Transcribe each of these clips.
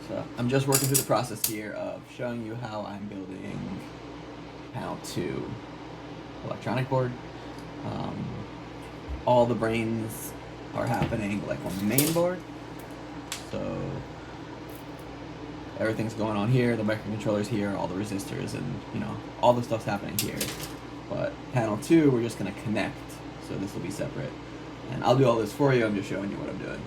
So I'm just working through the process here of showing you how I'm building panel 2 electronic board. All the brains are happening like on the main board. So everything's going on here, the microcontroller's here, all the resistors, and all the stuff's happening here. But panel 2, we're just gonna connect, so this will be separate. And I'll do all this for you, I'm just showing you what I'm doing.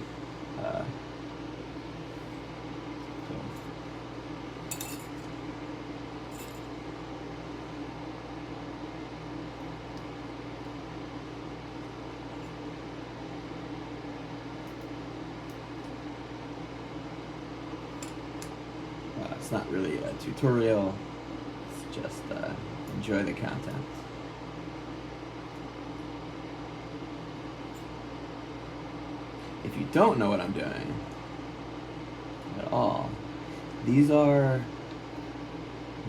It's not really a tutorial, it's just enjoy the content. If you don't know what I'm doing at all, these are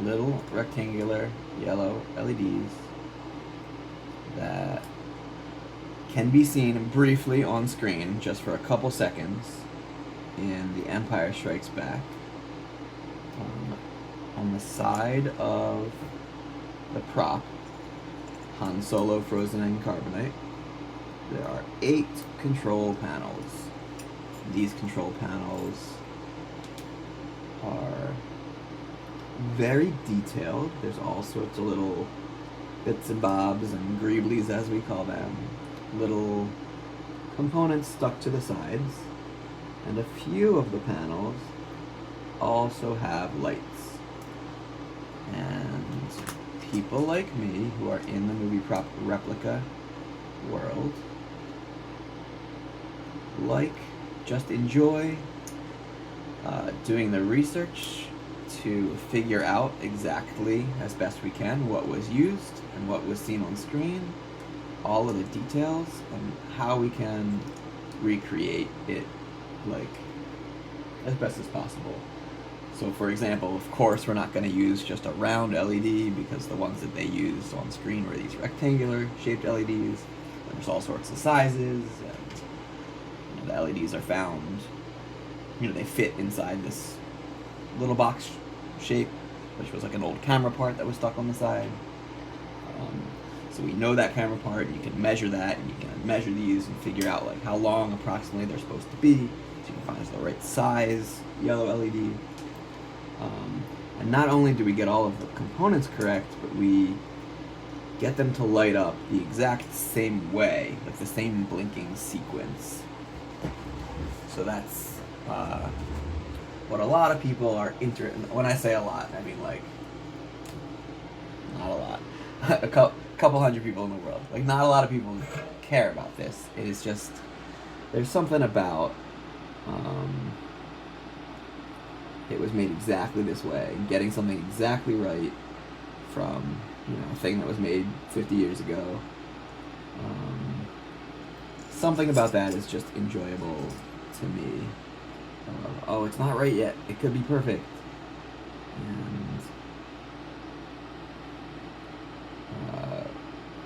little rectangular yellow LEDs that can be seen briefly on screen just for a couple seconds in The Empire Strikes Back. On the side of the prop, Han Solo frozen in carbonite, there are 8 control panels. These control panels are very detailed. There's all sorts of little bits and bobs and greeblies, as we call them, little components stuck to the sides, and a few of the panels also have lights. And people like me who are in the movie prop replica world just enjoy doing the research to figure out exactly as best we can what was used and what was seen on screen, all of the details, and how we can recreate it as best as possible. So for example, of course, we're not going to use just a round LED, because the ones that they used on screen were these rectangular shaped LEDs. And there's all sorts of sizes, and the LEDs are found, they fit inside this little box shape, which was like an old camera part that was stuck on the side. So we know that camera part, and you can measure that, and you can measure these and figure out how long approximately they're supposed to be, so you can find the right size yellow LED. And not only do we get all of the components correct, but we get them to light up the exact same way, like the same blinking sequence. So that's what a lot of people are interested in. When I say a lot, I mean not a lot. A couple hundred people in the world. Not a lot of people care about this. It is just, there's something about it was made exactly this way, getting something exactly right from a thing that was made 50 years ago. Something about that is just enjoyable to me. Oh, it's not right yet. It could be perfect. And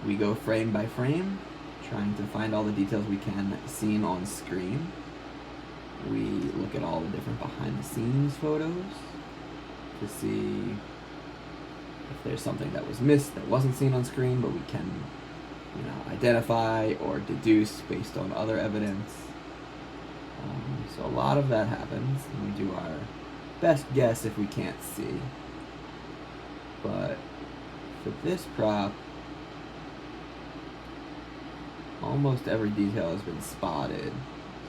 we go frame by frame, trying to find all the details we can seen on screen. We look at all the different behind-the-scenes photos to see if there's something that was missed that wasn't seen on screen, but we can, identify or deduce based on other evidence. So a lot of that happens, and we do our best guess if we can't see. But for this prop, almost every detail has been spotted.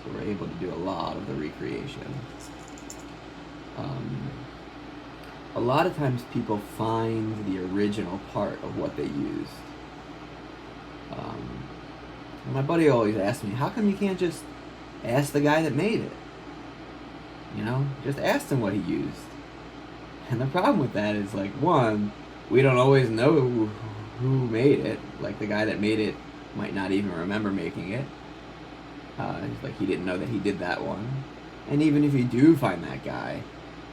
So we're able to do a lot of the recreation. A lot of times people find the original part of what they used. My buddy always asks me, how come you can't just ask the guy that made it? Just ask him what he used. And the problem with that is, one, we don't always know who made it. The guy that made it might not even remember making it. He didn't know that he did that one. And even if you do find that guy,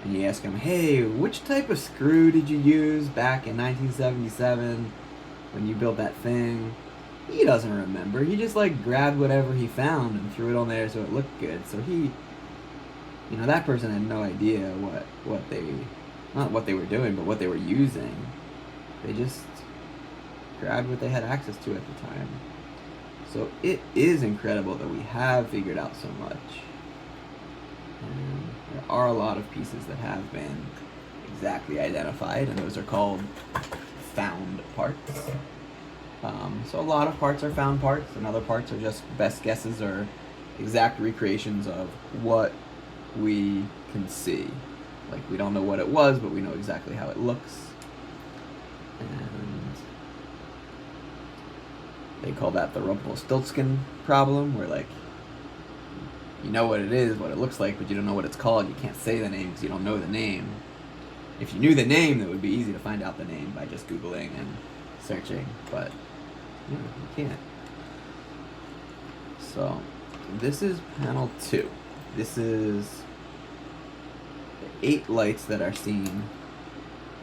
and you ask him, hey, which type of screw did you use back in 1977 when you built that thing? He doesn't remember. He just grabbed whatever he found and threw it on there so it looked good. So he that person had no idea what they, not what they were doing, but what they were using. They just grabbed what they had access to at the time. So it is incredible that we have figured out so much. And there are a lot of pieces that have been exactly identified, and those are called found parts. So a lot of parts are found parts, and other parts are just best guesses or exact recreations of what we can see. Like, we don't know what it was, but we know exactly how it looks. And they call that the Rumpelstiltskin problem, where, like, you know what it is, what it looks like, but you don't know what it's called. You can't say the name because you don't know the name. If you knew the name, it would be easy to find out the name by just Googling and searching, but you can't. So this is panel 2. This is the 8 lights that are seen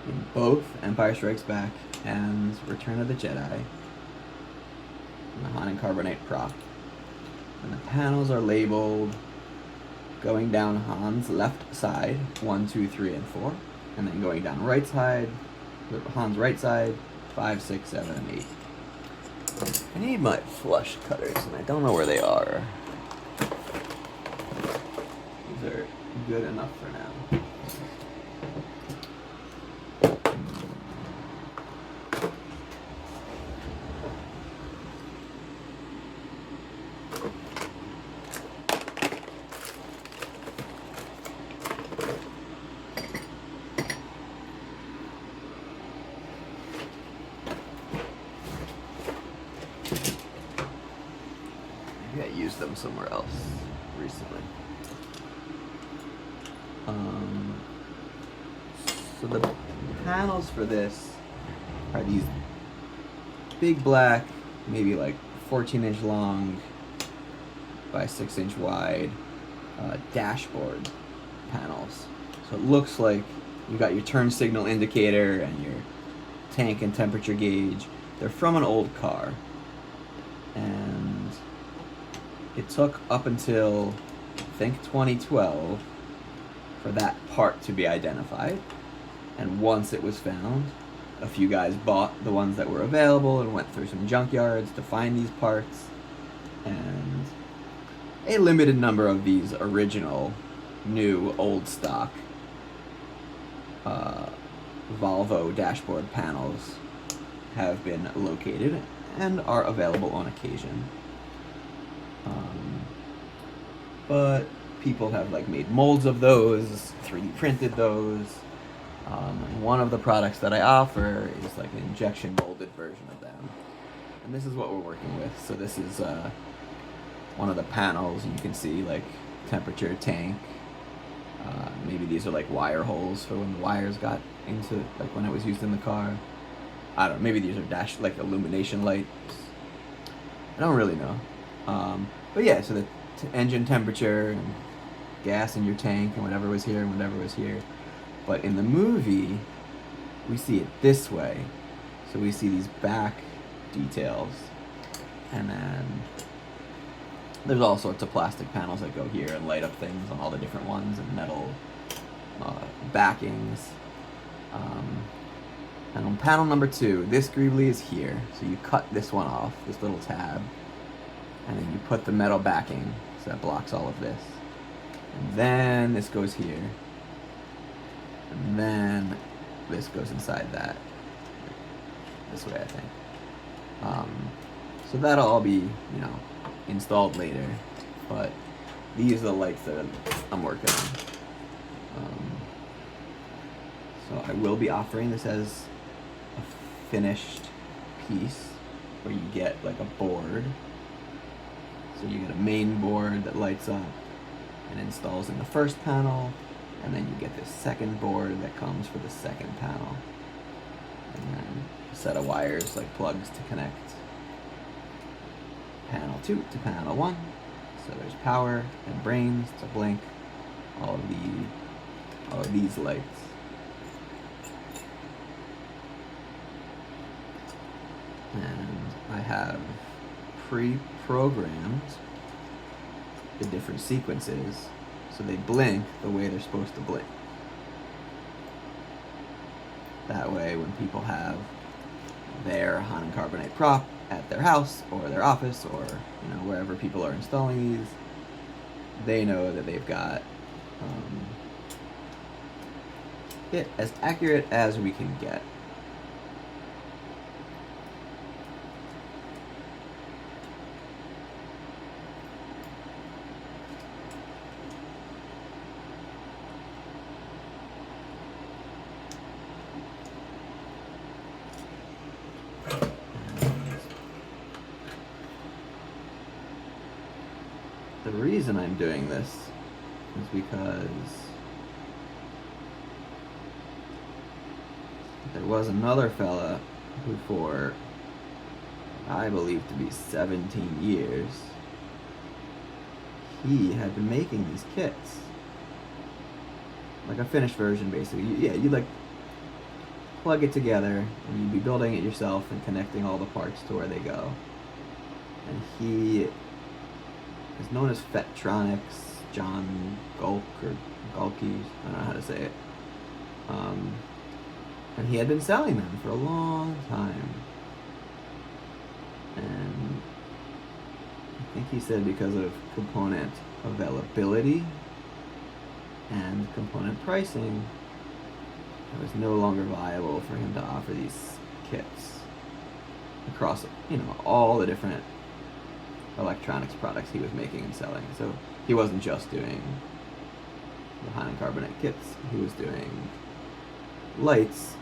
in both Empire Strikes Back and Return of the Jedi, and the Han and Carbonite prop. And the panels are labeled going down Han's left side, 1, 2, 3, and 4, and then going down right side, Han's right side, 5, 6, 7, and 8. I need my flush cutters, and I don't know where they are. These are good enough for now. Maybe I used them somewhere else recently. So the panels for this are these big black, maybe like 14-inch long by 6-inch wide dashboard panels. So it looks like you got your turn signal indicator and your tank and temperature gauge. They're from an old car, and it took up until I think 2012 for that part to be identified. And once it was found, a few guys bought the ones that were available and went through some junkyards to find these parts. And a limited number of these original, new, old stock Volvo dashboard panels have been located and are available on occasion. But people have like made molds of those, 3D printed those. And one of the products that I offer is like an injection molded version of them. And this is what we're working with. So this is one of the panels. You can see like temperature, tank. Maybe these are like wire holes for when the wires got into, like when it was used in the car. I don't know, maybe these are like illumination lights. I don't really know. But yeah, so the engine temperature and gas in your tank and whatever was here and whatever was here. But in the movie, we see it this way. So we see these back details, and then there's all sorts of plastic panels that go here and light up things on all the different ones, and metal backings. And on panel number 2, this greebly is here. So you cut this one off, this little tab, and then you put the metal backing, so that blocks all of this. And then this goes here. And then this goes inside that. This way, I think. So that'll all be, installed later. But these are the lights that I'm working on. So I will be offering this as a finished piece, where you get like a board. So you get a main board that lights up and installs in the first panel, and then you get this second board that comes for the second panel, and then a set of wires like plugs to connect panel 2 to panel 1. So there's power and brains to blink all of these lights. And I have pre-programmed the different sequences. So they blink the way they're supposed to blink. That way, when people have their Han Carbonite prop at their house or their office or wherever people are installing these, they know that they've got it as accurate as we can get. The reason I'm doing this is because there was another fella who, for I believe to be 17 years, he had been making these kits. Like a finished version, basically. You'd like plug it together, and you'd be building it yourself and connecting all the parts to where they go. And he is known as Fetronics, John Gulk or Gulky, I don't know how to say it. And he had been selling them for a long time. And I think he said because of component availability and component pricing, it was no longer viable for him to offer these kits across, all the different electronics products he was making and selling. So he wasn't just doing the Han Carbonite kits, he was doing lights,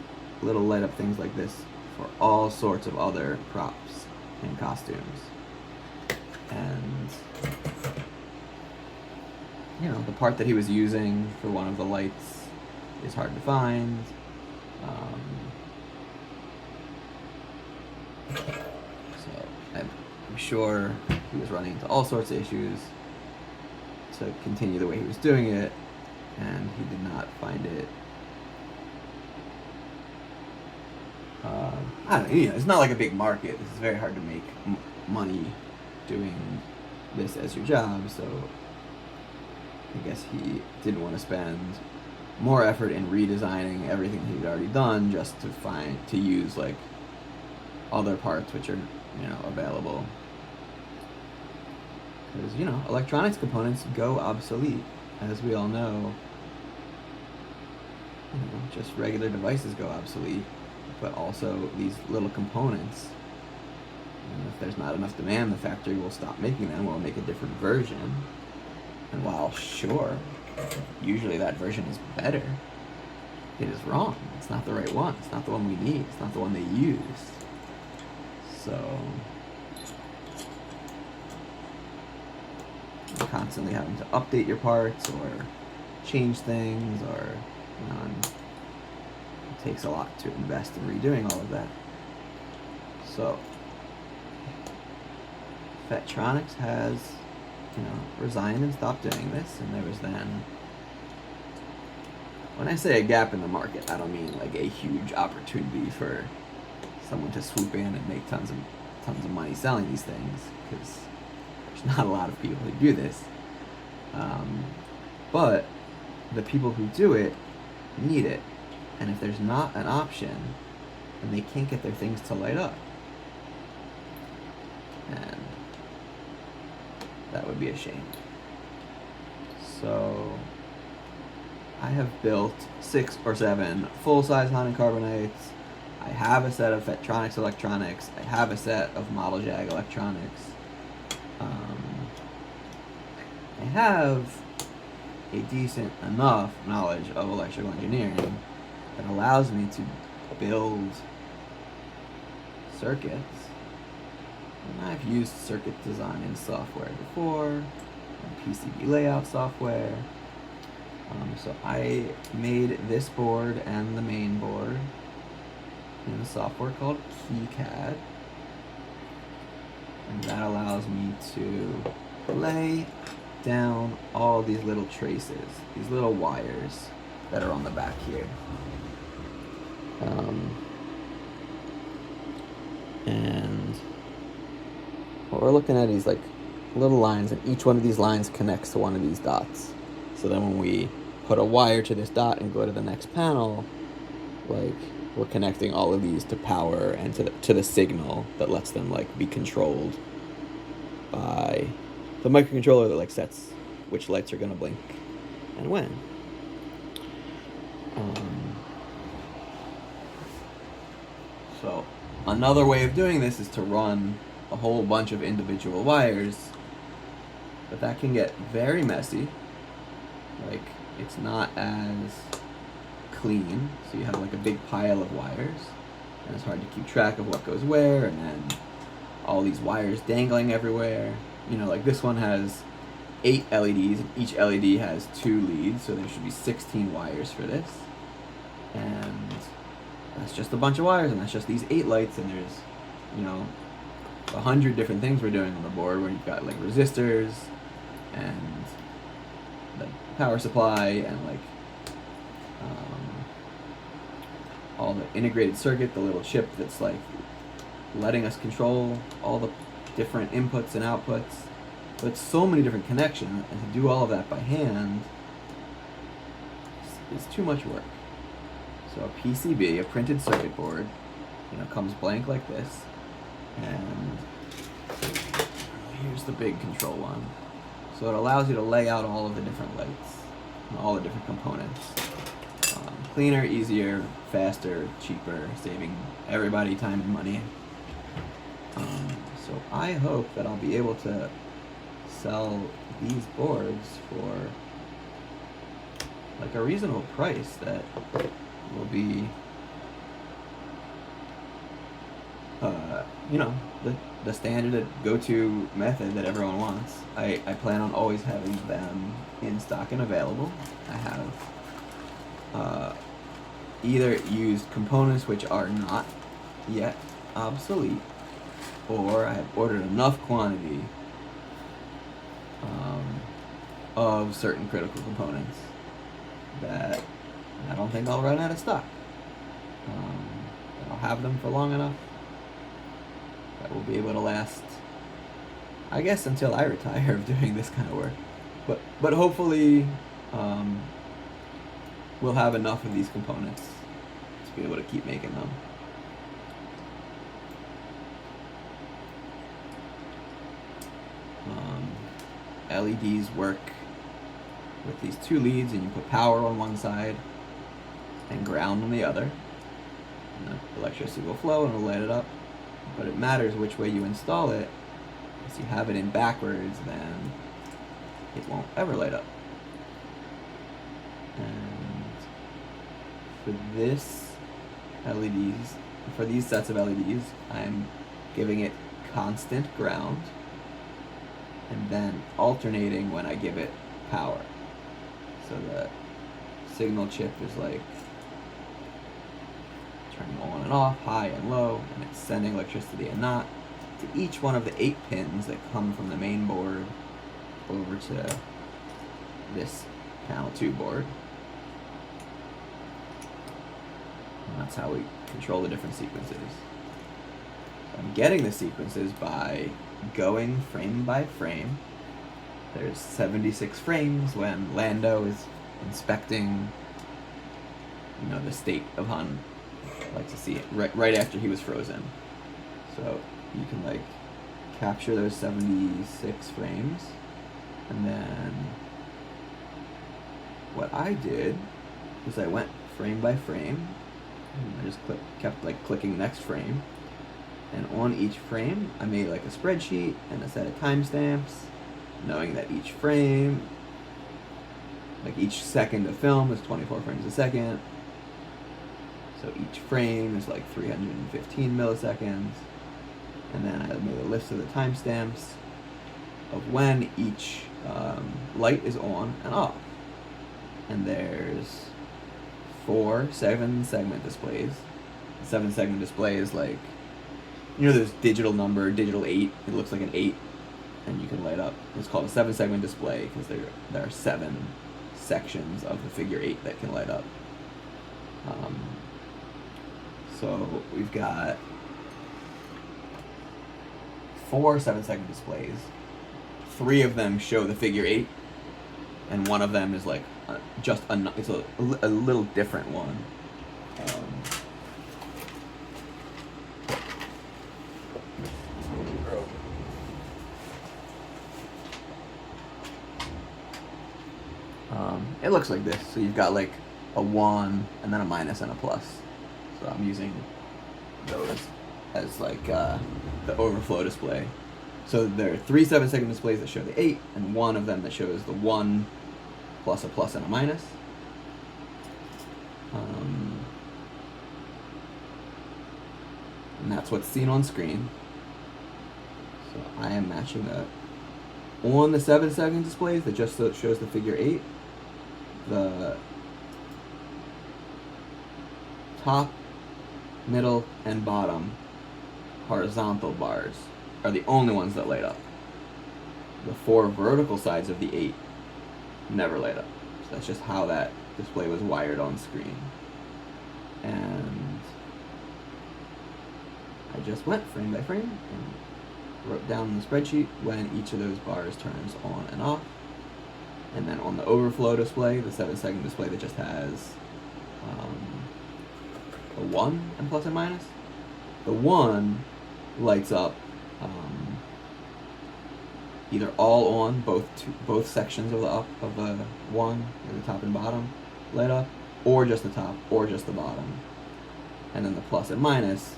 little light up things like this for all sorts of other props and costumes. And the part that he was using for one of the lights is hard to find. So I'm sure he was running into all sorts of issues to continue the way he was doing it, and he did not find it. I don't know, it's not like a big market. This is very hard to make money doing this as your job, so I guess he didn't want to spend more effort in redesigning everything he'd already done just to use like other parts which are available, because electronics components go obsolete, as we all know. Just regular devices go obsolete, but also these little components. If there's not enough demand, the factory will stop making them, or make a different version. And while sure, usually that version is better, it is wrong. It's not the right one. It's not the one we need. It's not the one they use. So you're constantly having to update your parts or change things, or it takes a lot to invest in redoing all of that. So Fetronics has resigned and stopped doing this, and there was then, when I say a gap in the market, I don't mean like a huge opportunity for someone to swoop in and make tons of money selling these things, because there's not a lot of people who do this. But the people who do it need it, and if there's not an option, then they can't get their things to light up, and that would be a shame. So I have built 6 or 7 full-size Han Carbonites. I have a set of Fetronics electronics. I have a set of Model Jag electronics. I have a decent enough knowledge of electrical engineering that allows me to build circuits. And I've used circuit design software before, and PCB layout software. So I made this board and the main board in a software called KeyCAD, and that allows me to lay down all these little traces, these little wires that are on the back here. And what we're looking at is like little lines, and each one of these lines connects to one of these dots. So then when we put a wire to this dot and go to the next panel, like, we're connecting all of these to power and to the signal that lets them like be controlled by the microcontroller that like sets which lights are gonna blink and when. So another way of doing this is to run a whole bunch of individual wires, but that can get very messy. Like, it's not as clean, so you have like a big pile of wires, and it's hard to keep track of what goes where, and then all these wires dangling everywhere. You know, like this one has 8 LEDs, and each LED has 2 leads, so there should be 16 wires for this. And that's just a bunch of wires, and that's just these 8 lights, and there's, you know, 100 different things we're doing on the board, where you've got like resistors, and the power supply, and like all the integrated circuit, the little chip that's like letting us control all the different inputs and outputs. But it's so many different connections, and to do all of that by hand is too much work. So a PCB, a printed circuit board, you know, comes blank like this, and here's the big control one. So it allows you to lay out all of the different lights and all the different components. Cleaner, easier, faster, cheaper, saving everybody time and money. So I hope that I'll be able to sell these boards for like a reasonable price that will be, you know, the standard go-to method that everyone wants. I plan on always having them in stock and available. I have either used components which are not yet obsolete, or I have ordered enough quantity of certain critical components that I don't think I'll run out of stock. I'll have them for long enough that we'll be able to last, I guess, until I retire of doing this kind of work. But hopefully we'll have enough of these components to be able to keep making them. LEDs work with these 2 leads, and you put power on one side and ground on the other, and the electricity will flow and it'll light it up. But it matters which way you install it. If you have it in backwards, then it won't ever light up. And for this LEDs, for these sets of LEDs, I'm giving it constant ground and then alternating when I give it power. So the signal chip is like turning on and off, high and low, and it's sending electricity and not to each one of the 8 pins that come from the main board over to this panel 2 board. And that's how we control the different sequences. So I'm getting the sequences by going frame by frame. There's 76 frames when Lando is inspecting, you know, the state of Han. I like to see it right after he was frozen. So you can like capture those 76 frames, and then what I did is I went frame by frame, and I just kept like clicking next frame, and on each frame I made like a spreadsheet and a set of timestamps, knowing that each frame, like each second of film is 24 frames a second, so each frame is like 315 milliseconds. And then I made a list of the timestamps of when each light is on and off. And there's 4 7-segment displays. 7-segment display is like, you know, there's digital 8. It looks like an 8, and you can light up. It's called a 7-segment display because there are 7 sections of the figure 8 that can light up. So we've got 4 7-segment displays. 3 of them show the figure 8, and one of them is like it's a little different one. It looks like this. So you've got like a 1 and then a minus and a plus. So I'm using those as like the overflow display. So there are 3 7-second displays that show the 8, and one of them that shows the 1 plus a plus and a minus. And that's what's seen on screen. So I am matching that. On the 7-second displays that just shows the figure 8, the top, middle, and bottom horizontal bars are the only ones that light up. The 4 vertical sides of the 8 never light up. So that's just how that display was wired on screen. And I just went frame by frame and wrote down in the spreadsheet when each of those bars turns on and off. And then on the overflow display, the 7-second display that just has a 1 and plus and minus, the 1 lights up either all on, both sections of the 1, the top and bottom light up, or just the top, or just the bottom. And then the plus and minus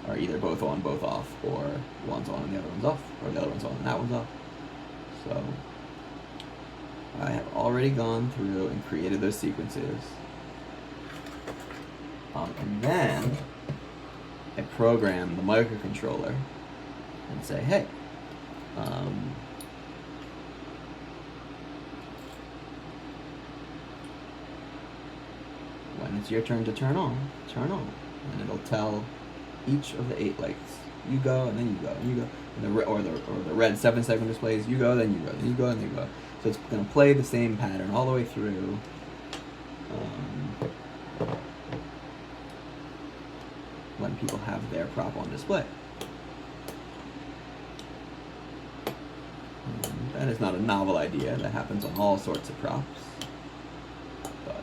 are either both on, both off, or one's on and the other one's off, or the other one's on and that one's off. So I have already gone through and created those sequences. And then I program the microcontroller and say, hey, when it's your turn to turn on. And it'll tell each of the 8 lights, you go, and then you go, and you go. And the red 7-second displays, you go, then you go, then you go, and then you go. So it's going to play the same pattern all the way through. When people have their prop on display. That is not a novel idea. That happens on all sorts of props. But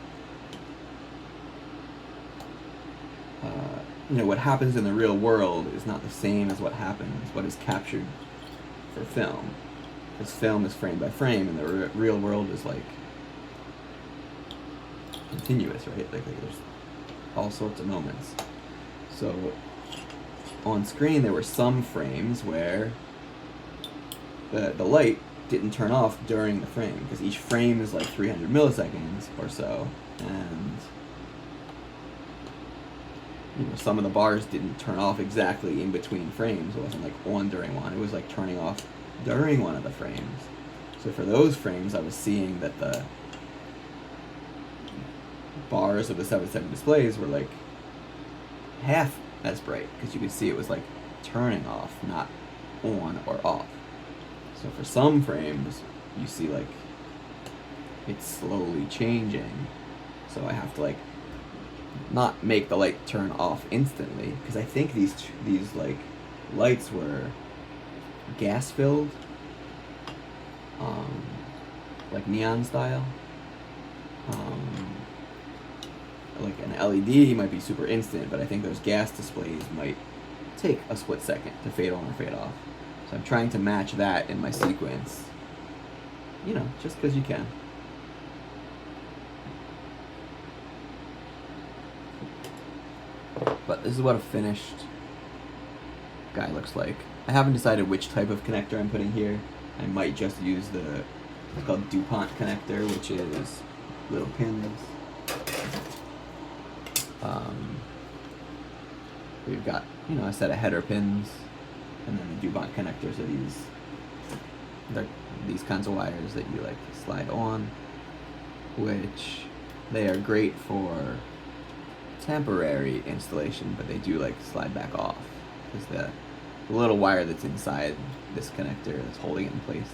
what happens in the real world is not the same as what is captured for film. Because film is frame by frame, and the real world is like continuous, right? Like there's all sorts of moments. So on screen there were some frames where the light didn't turn off during the frame, because each frame is like 300 milliseconds or so, and some of the bars didn't turn off exactly in between frames. It wasn't like on during one, it was like turning off during one of the frames. So for those frames I was seeing that the bars of the 7-second displays were like half as bright, because you could see it was like turning off, not on or off. So for some frames you see like it's slowly changing, so I have to like not make the light turn off instantly, because I think these like lights were gas filled, like neon style. Like an LED might be super instant, but I think those gas displays might take a split second to fade on or fade off. So I'm trying to match that in my sequence, just because you can. But this is what a finished guy looks like. I haven't decided which type of connector I'm putting here. I might just use it's called DuPont connector, which is little pins. We've got, a set of header pins, and then the DuPont connectors are they're these kinds of wires that you like slide on, which they are great for temporary installation, but they do like slide back off, because the little wire that's inside this connector that's holding it in place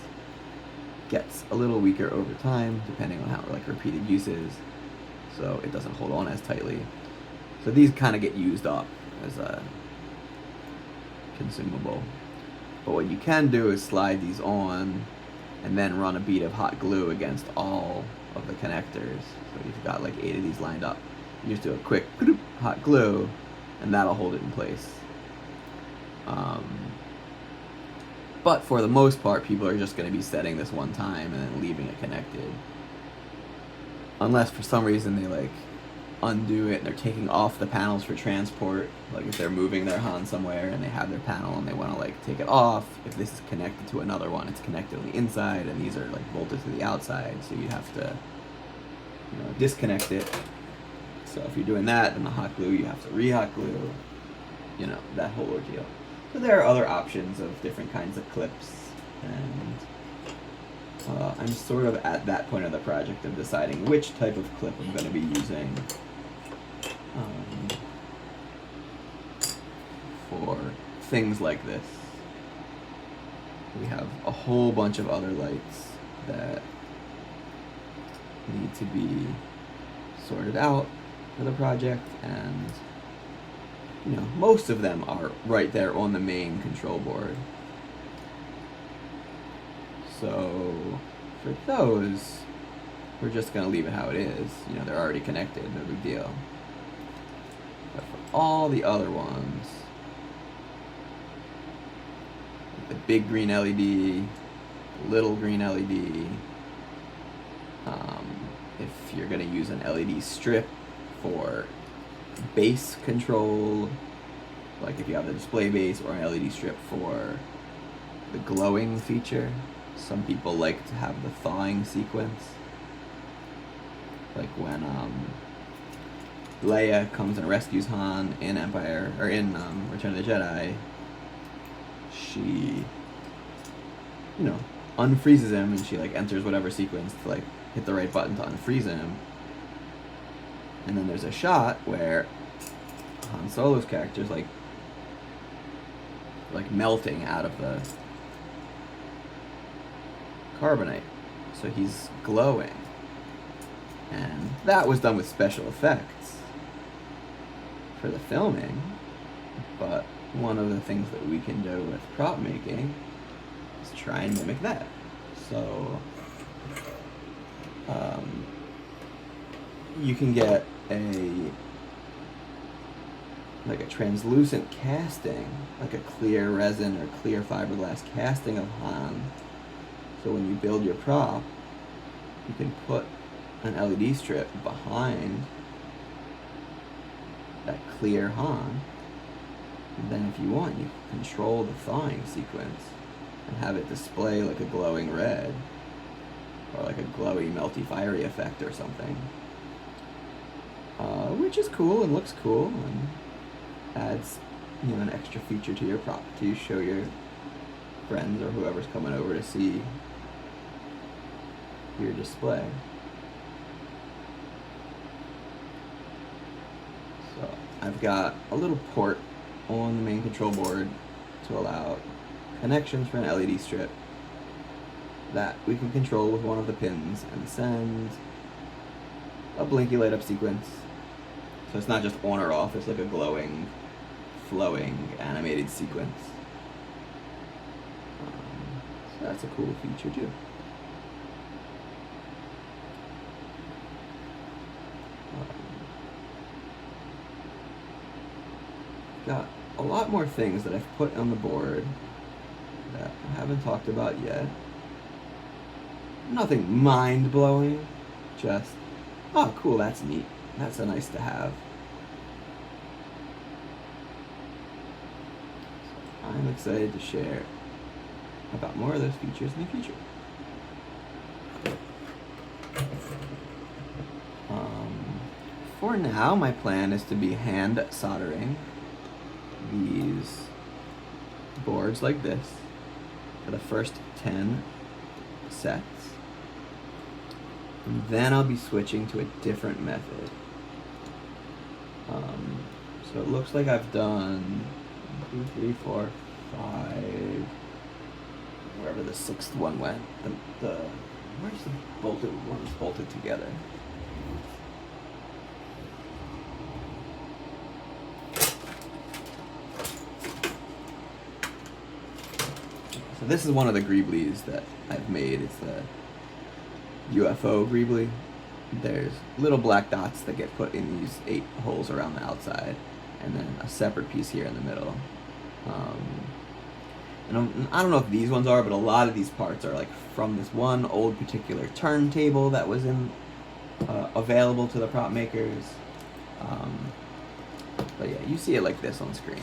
gets a little weaker over time, depending on how repeated use is, so it doesn't hold on as tightly. So these kind of get used up as a consumable. But what you can do is slide these on and then run a bead of hot glue against all of the connectors. So you've got like 8 of these lined up. You just do a quick hot glue, and that'll hold it in place. But for the most part, people are just going to be setting this one time and then leaving it connected. Unless for some reason they like undo it and they're taking off the panels for transport. Like if they're moving their Han somewhere and they have their panel and they want to like take it off. If this is connected to another one, it's connected on the inside and these are like bolted to the outside. So you have to, disconnect it. So if you're doing that, then the hot glue, you have to re-hot glue. That whole ordeal. So there are other options of different kinds of clips, and I'm sort of at that point of the project of deciding which type of clip I'm going to be using for things like this. We have a whole bunch of other lights that need to be sorted out for the project, and most of them are right there on the main control board. So for those, we're just going to leave it how it is. They're already connected, no big deal. But for all the other ones, the big green LED, little green LED, if you're going to use an LED strip for base control, like if you have the display base, or an LED strip for the glowing feature. Some people like to have the thawing sequence, like when Leia comes and rescues Han in Empire, or in Return of the Jedi. She unfreezes him, and she like enters whatever sequence to like hit the right button to unfreeze him. And then there's a shot where Han Solo's character's like melting out of the carbonite, so he's glowing, and that was done with special effects for the filming. But one of the things that we can do with prop making is try and mimic that. So you can get a translucent casting, like a clear resin or clear fiberglass casting of Han. So when you build your prop, you can put an LED strip behind that clear Han. And then if you want, you can control the thawing sequence and have it display like a glowing red, or like a glowy, melty, fiery effect or something. Which is cool and looks cool and adds, an extra feature to your prop to show your friends or whoever's coming over to see your display. So I've got a little port on the main control board to allow connections for an LED strip that we can control with one of the pins and send a blinky light up sequence. So it's not just on or off, it's like a glowing, flowing, animated sequence. So that's a cool feature too. Got a lot more things that I've put on the board that I haven't talked about yet. Nothing mind-blowing, just, oh cool, that's neat. That's a nice to have. So I'm excited to share about more of those features in the future. For now, my plan is to be hand soldering these boards like this for the first 10 sets. And then I'll be switching to a different method. So it looks like I've done 1, 2, 3, 4, 5, wherever the 6th one went. Where's the bolted ones bolted together? So this is one of the greeblies that I've made. It's the UFO greebly. There's little black dots that get put in these 8 holes around the outside, and then a separate piece here in the middle. And I don't know if these ones are, but a lot of these parts are like from this one old particular turntable that was available to the prop makers. But yeah, you see it like this on screen.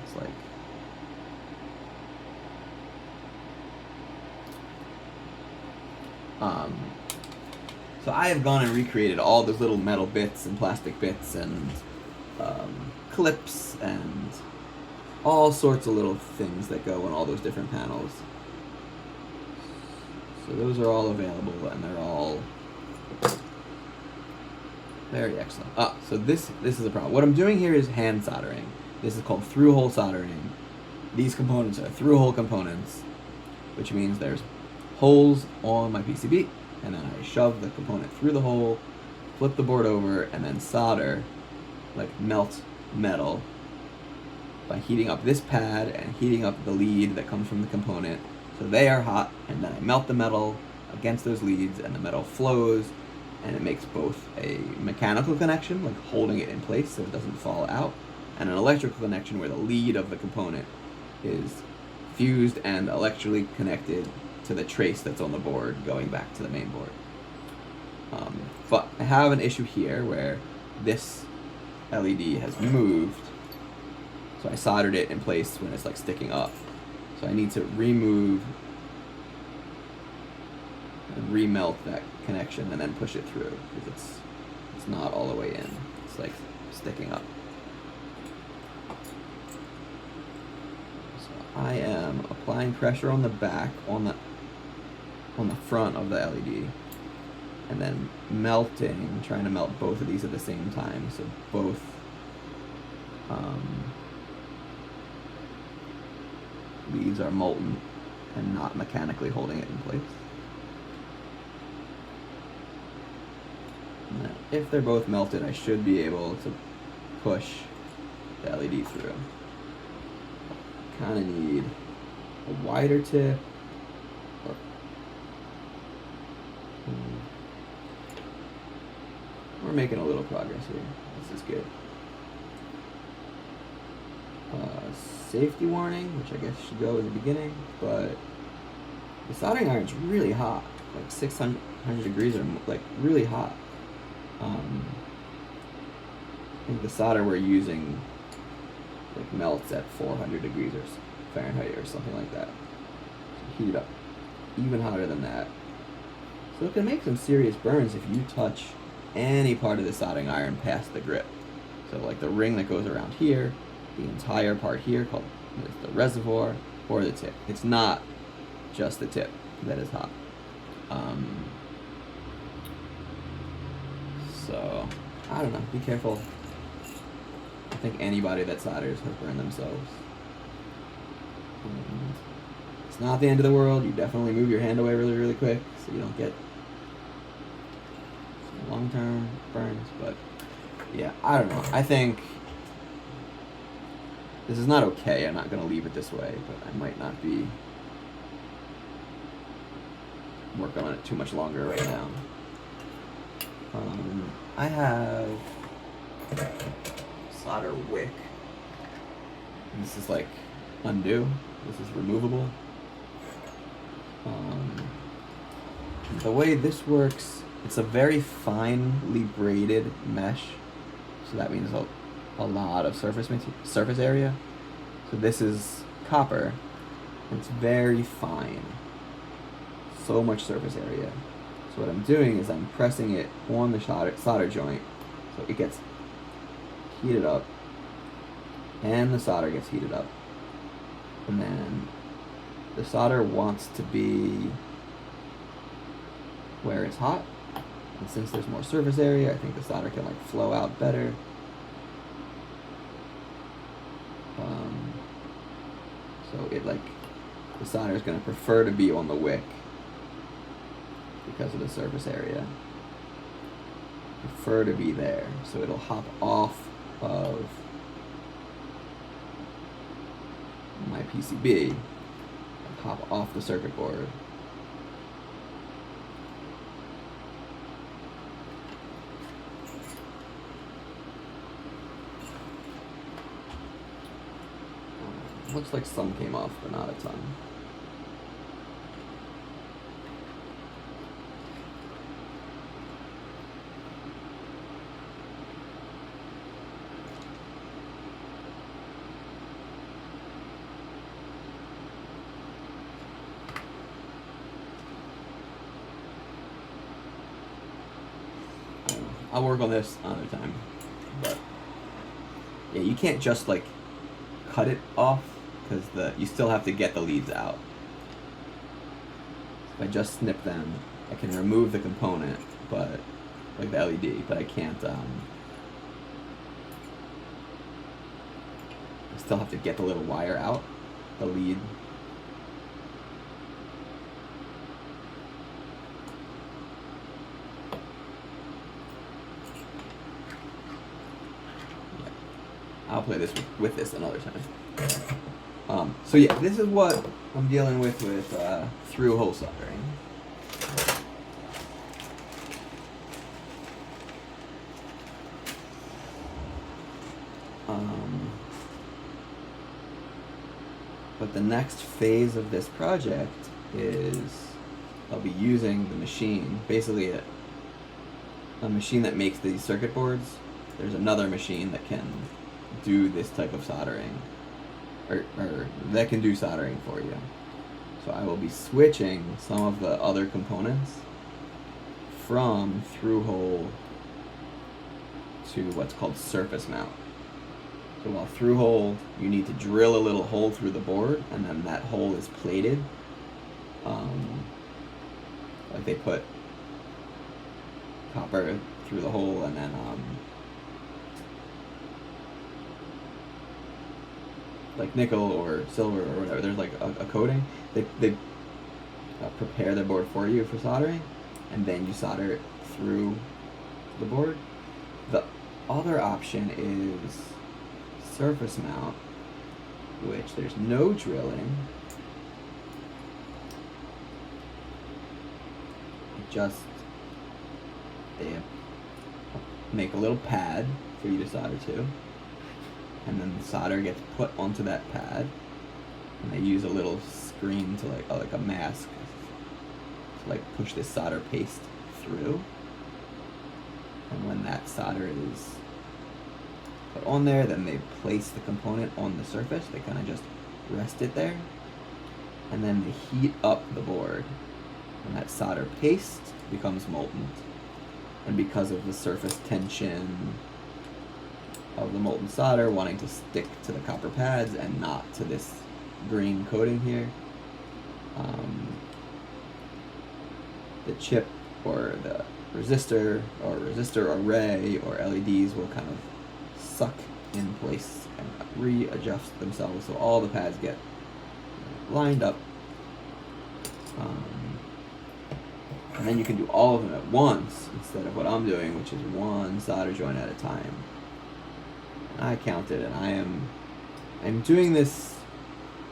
It's like so I have gone and recreated all those little metal bits and plastic bits and clips and all sorts of little things that go in all those different panels. So those are all available, and they're all very excellent. So this is a problem. What I'm doing here is hand soldering. This is called through-hole soldering. These components are through-hole components, which means there's holes on my PCB, and then I shove the component through the hole, flip the board over, and then solder, like melt metal, by heating up this pad and heating up the lead that comes from the component. So they are hot, and then I melt the metal against those leads, and the metal flows, and it makes both a mechanical connection, like holding it in place so it doesn't fall out, and an electrical connection where the lead of the component is fused and electrically connected to the trace that's on the board going back to the main board. But I have an issue here where this LED has moved, so I soldered it in place when it's like sticking up. So I need to remove and remelt that connection and then push it through, because it's not all the way in. It's like sticking up. So I am applying pressure on the back, on the front of the LED, and then melting, trying to melt both of these at the same time, so both leads are molten and not mechanically holding it in place. And then if they're both melted, I should be able to push the LED through. Kind of need a wider tip. We're making a little progress here. This is good. Safety warning, which I guess should go in the beginning, but the soldering iron's really hot, like 600 degrees, or like really hot. I think the solder we're using like melts at 400 degrees or Fahrenheit or something like that. So heat it up even hotter than that. So it can make some serious burns if you touch any part of the soldering iron past the grip. So like the ring that goes around here, the entire part here called the reservoir, or the tip. It's not just the tip that is hot. So I don't know, be careful. I think anybody that solders has burned themselves. It's not the end of the world. You definitely move your hand away really, really quick so you don't get some long-term burns. But yeah, I don't know. I think this is not okay. I'm not going to leave it this way, but I might not be working on it too much longer right now. I have solder wick. And this is like undo. This is removable. The way this works, it's a very finely braided mesh, so that means a lot of surface area. So this is copper. It's very fine. So much surface area. So what I'm doing is I'm pressing it on the solder joint, so it gets heated up, and the solder gets heated up, and then the solder wants to be where it's hot, and since there's more surface area, I think the solder can like flow out better. So it like, the solder is going to prefer to be on the wick because of the surface area. Prefer to be there, so it'll hop off of my PCB, pop off the circuit board. Looks like some came off, but not a ton. I'll work on this another time, but yeah, you can't just like cut it off because you still have to get the leads out. If I just snip them, I can remove the component, but like the LED, but I can't. I still have to get the little wire out, the lead. I'll play this with this another time. So yeah, this is what I'm dealing with through-hole soldering. But the next phase of this project is I'll be using the machine, basically a machine that makes these circuit boards. There's another machine that can do this type of soldering, or that can do soldering for you. So I will be switching some of the other components from through-hole to what's called surface mount. So while through-hole, you need to drill a little hole through the board, and then that hole is plated. Like they put copper through the hole, and then like nickel or silver or whatever, there's like a coating. They prepare the board for you for soldering, and then you solder it through the board. The other option is surface mount, which there's no drilling. They make a little pad for you to solder to, and then the solder gets put onto that pad, and they use a little screen to like a mask to like push this solder paste through. And when that solder is put on there, then they place the component on the surface. They kind of just rest it there, and then they heat up the board, and that solder paste becomes molten. And because of the surface tension of the molten solder wanting to stick to the copper pads and not to this green coating here, the chip or the resistor array or LEDs will kind of suck in place and readjust themselves so all the pads get lined up. And then you can do all of them at once instead of what I'm doing, which is one solder joint at a time. And I counted, and I'm doing this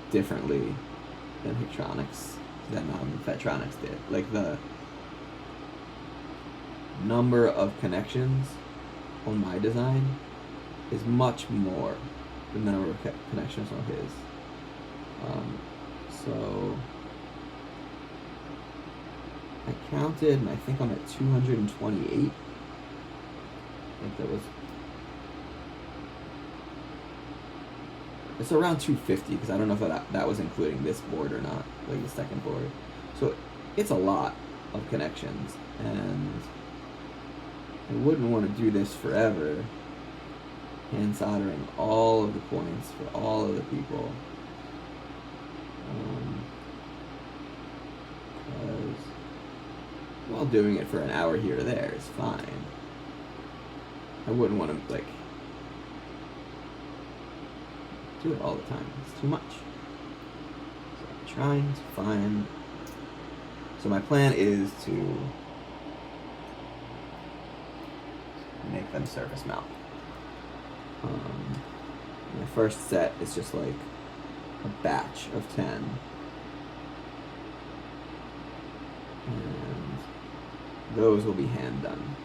differently than Vetronics did. Like the number of connections on my design is much more than the number of connections on his. So I counted, and I think I'm at 228. I think it's around 250, because I don't know if that was including this board or not, like the second board. So it's a lot of connections, and I wouldn't want to do this forever, hand soldering all of the points for all of the people. Because while doing it for an hour here or there is fine. I wouldn't want to do it all the time. It's too much. So I'm trying to find. So my plan is to make them surface mount. My first set is just like a batch of 10, those will be hand done.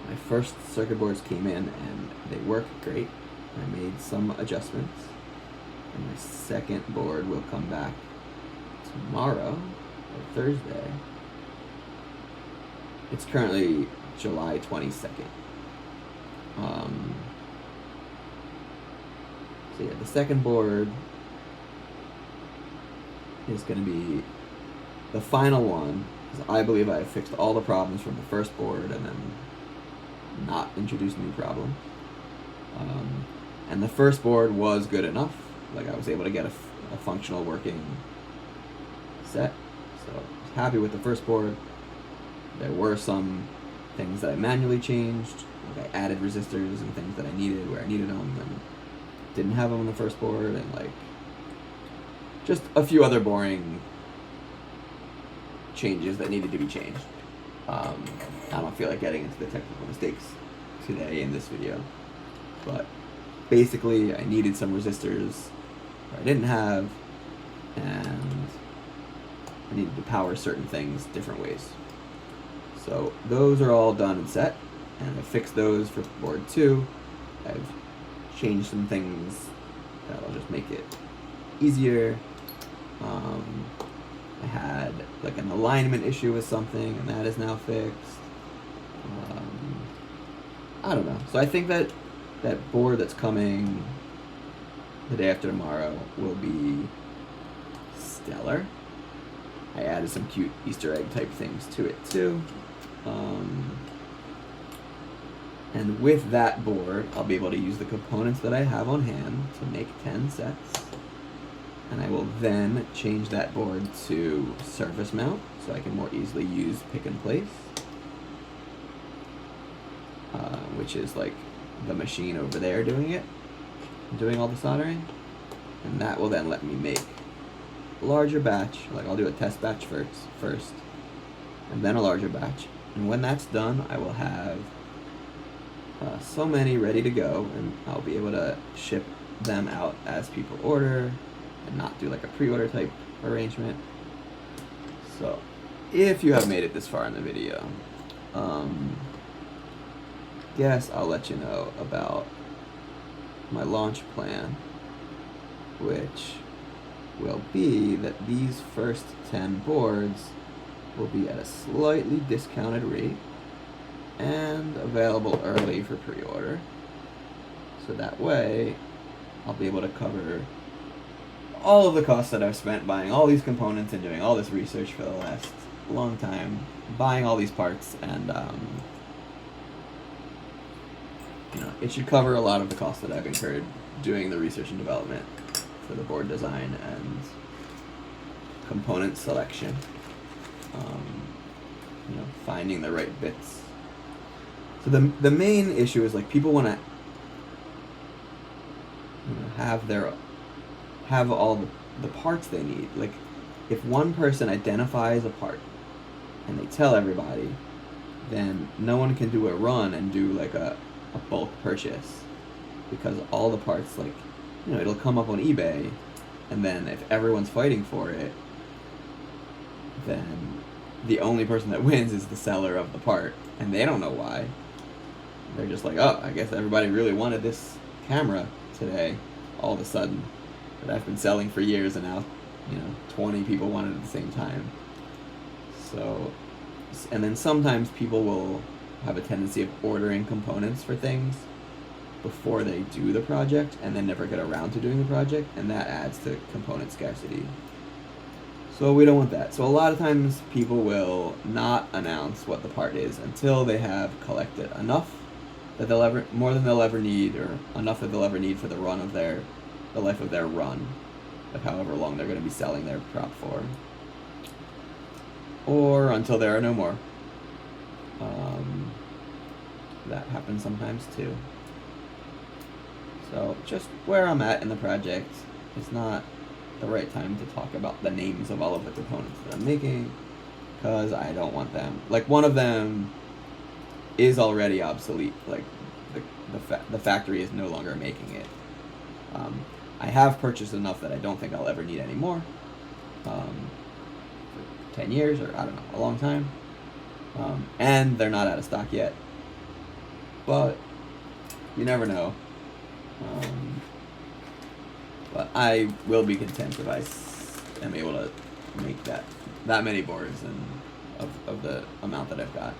My first circuit boards came in and they work great. I made some adjustments. And my second board will come back tomorrow, or Thursday. It's currently July 22nd. So yeah, the second board is going to be the final one, because I believe I have fixed all the problems from the first board and then not introduced new problems. And the first board was good enough. Like, I was able to get a functional working set. So I was happy with the first board. There were some things that I manually changed. Like, I added resistors and things that I needed where I needed them and didn't have them on the first board, and like just a few other boring changes that needed to be changed. I don't feel like getting into the technical mistakes today in this video, but basically I needed some resistors I didn't have, and I needed to power certain things different ways. So those are all done and set, and I fixed those for board 2. I've changed some things that'll just make it easier. I had like an alignment issue with something, and that is now fixed. I don't know. So I think that that board that's coming the day after tomorrow will be stellar. I added some cute Easter egg type things to it too. And with that board, I'll be able to use the components that I have on hand to make 10 sets. And I will then change that board to surface mount so I can more easily use pick and place, which is like the machine over there doing all the soldering. And that will then let me make a larger batch. Like, I'll do a test batch first, and then a larger batch. And when that's done, I will have so many ready to go, and I'll be able to ship them out as people order and not do like a pre-order type arrangement. So if you have made it this far in the video, guess I'll let you know about my launch plan, which will be that these first 10 boards will be at a slightly discounted rate and available early for pre-order. So that way I'll be able to cover all of the costs that I've spent buying all these components and doing all this research for the last long time, buying all these parts, and it should cover a lot of the costs that I've incurred doing the research and development for the board design and component selection. Finding the right bits. So the main issue is like people want to have all the parts they need. Like, if one person identifies a part and they tell everybody, then no one can do a run and do like a bulk purchase, because all the parts, like, it'll come up on eBay, and then if everyone's fighting for it, then the only person that wins is the seller of the part, and they don't know why. They're just like, oh, I guess everybody really wanted this camera today, all of a sudden, that I've been selling for years, and now, 20 people want it at the same time. So, and then sometimes people will have a tendency of ordering components for things before they do the project, and then never get around to doing the project, and that adds to component scarcity. So we don't want that. So a lot of times people will not announce what the part is until they have collected enough that more than they'll ever need, or enough that they'll ever need for the life of their run, of however long they're going to be selling their prop for, or until there are no more. That happens sometimes too. So just where I'm at in the project, it's not the right time to talk about the names of all of the components that I'm making, because I don't want them. Like, one of them is already obsolete. Like, the factory is no longer making it. I have purchased enough that I don't think I'll ever need any more. 10 years or I don't know, a long time. And they're not out of stock yet. But you never know. But I will be content if I am able to make that many boards and of the amount that I've got.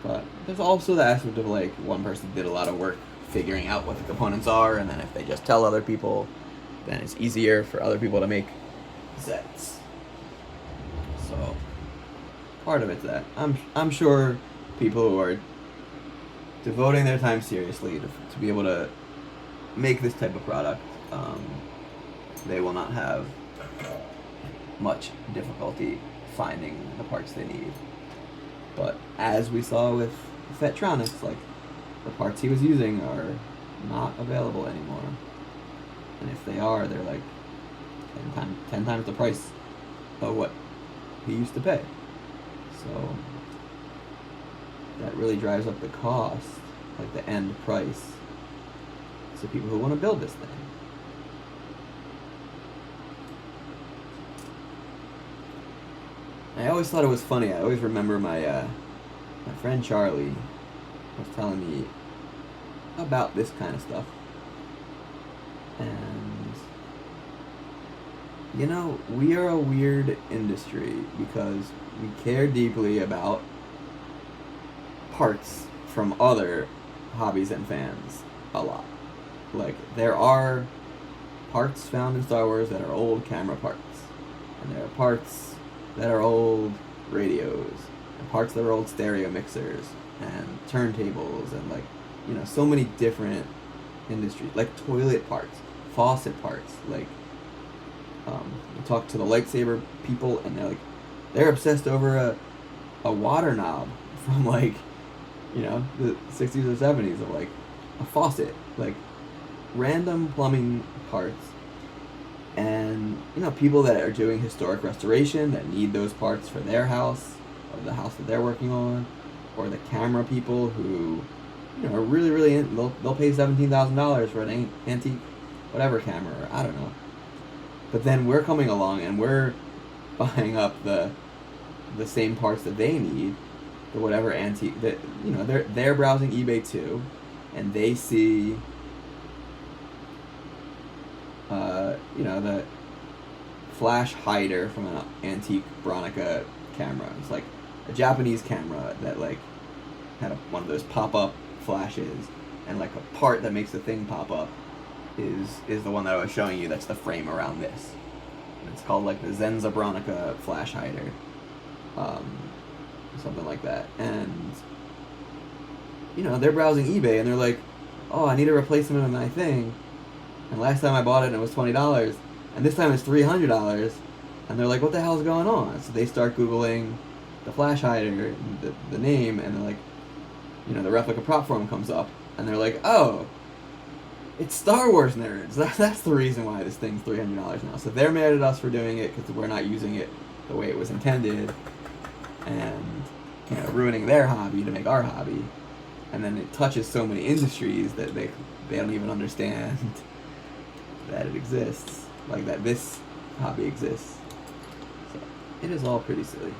But there's also the aspect of like one person did a lot of work figuring out what the components are, and then if they just tell other people, then it's easier for other people to make sets. So part of it's that I'm sure people who are devoting their time seriously to be able to make this type of product, they will not have much difficulty finding the parts they need. But as we saw with Fetronics, like the parts he was using are not available anymore, and if they are, they're like 10 times the price of what he used to pay. So that really drives up the cost, like the end price, to people who want to build this thing. I always thought it was funny. I always remember my friend Charlie was telling me about this kind of stuff. And, you know, we are a weird industry because we care deeply about parts from other hobbies and fans a lot. Like, there are parts found in Star Wars that are old camera parts. And there are parts that are old radios. And parts that are old stereo mixers. And turntables. And, like, you know, so many different industries. Like, toilet parts. Faucet parts. Like, you talk to the lightsaber people and they're like, they're obsessed over a water knob from, like, you know, the 60s or 70s of, like, a faucet. Like, random plumbing parts. And, you know, people that are doing historic restoration that need those parts for their house, or the house that they're working on, or the camera people who, you know, are really, really they'll pay $17,000 for an antique whatever camera, or I don't know. But then we're coming along and we're buying up the same parts that they need for whatever antique that, you know, they're browsing eBay too, and they see you know, the flash hider from an antique Bronica camera. It's like a Japanese camera that, like, had one of those pop-up flashes, and, like, a part that makes the thing pop up is the one that I was showing you. That's the frame around this. And it's called, like, the Zenza Bronica flash hider. Something like that. And, you know, they're browsing eBay, and they're like, oh, I need a replacement of my thing. And last time I bought it, it was $20, and this time it's $300, and they're like, what the hell's going on? So they start Googling the flash hider, the name, and they're like, you know, the replica prop forum comes up, and they're like, oh, it's Star Wars nerds. That's the reason why this thing's $300 now. So they're mad at us for doing it because we're not using it the way it was intended, and, you know, ruining their hobby to make our hobby. And then it touches so many industries that they don't even understand that it exists, like that this hobby exists. So it is all pretty silly.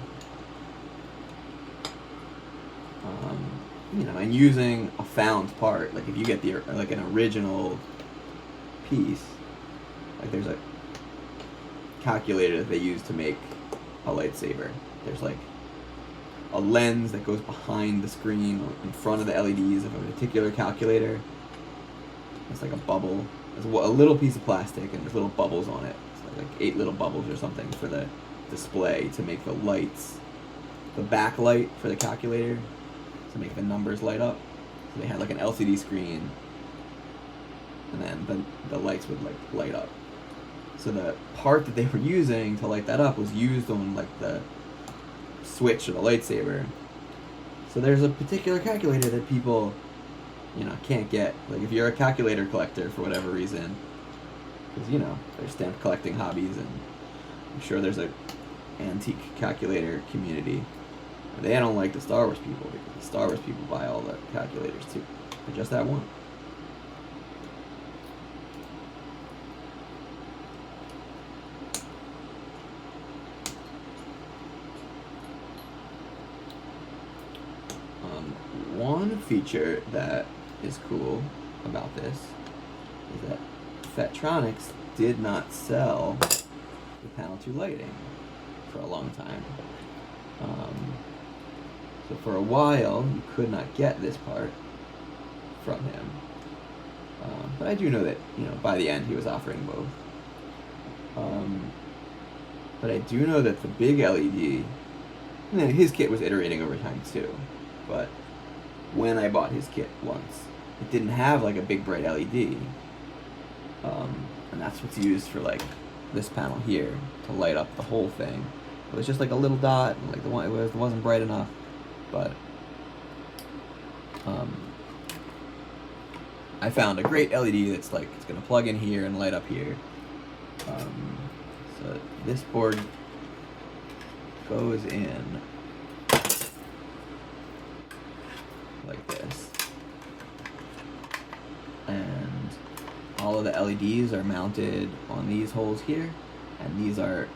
You know, and using a found part, like if you get like an original piece, like there's a calculator that they use to make a lightsaber. There's like a lens that goes behind the screen in front of the LEDs of a particular calculator. It's like a bubble. There's a little piece of plastic and there's little bubbles on it. It's like 8 little bubbles or something for the display to make the lights, the backlight for the calculator, to make the numbers light up. So they had like an LCD screen, and then the lights would like light up. So the part that they were using to light that up was used on like the switch of the lightsaber. So there's a particular calculator that people, you know, can't get. Like if you're a calculator collector for whatever reason, because, you know, there's stamp collecting hobbies, and I'm sure there's a antique calculator community. They don't like the Star Wars people because the Star Wars people buy all the calculators too, but just that one. feature that is cool about this is that Phatronics did not sell the panel 2 lighting for a long time. So for a while, you could not get this part from him. But I do know that, by the end he was offering both. But I do know that the big LED, his kit was iterating over time too. But when I bought his kit once, it didn't have like a big bright LED. And that's what's used for like this panel here to light up the whole thing. It was just like a little dot, and like it wasn't bright enough. But I found a great LED that's like it's gonna plug in here and light up here. So this board goes in like this, and all of the LEDs are mounted on these holes here, and these are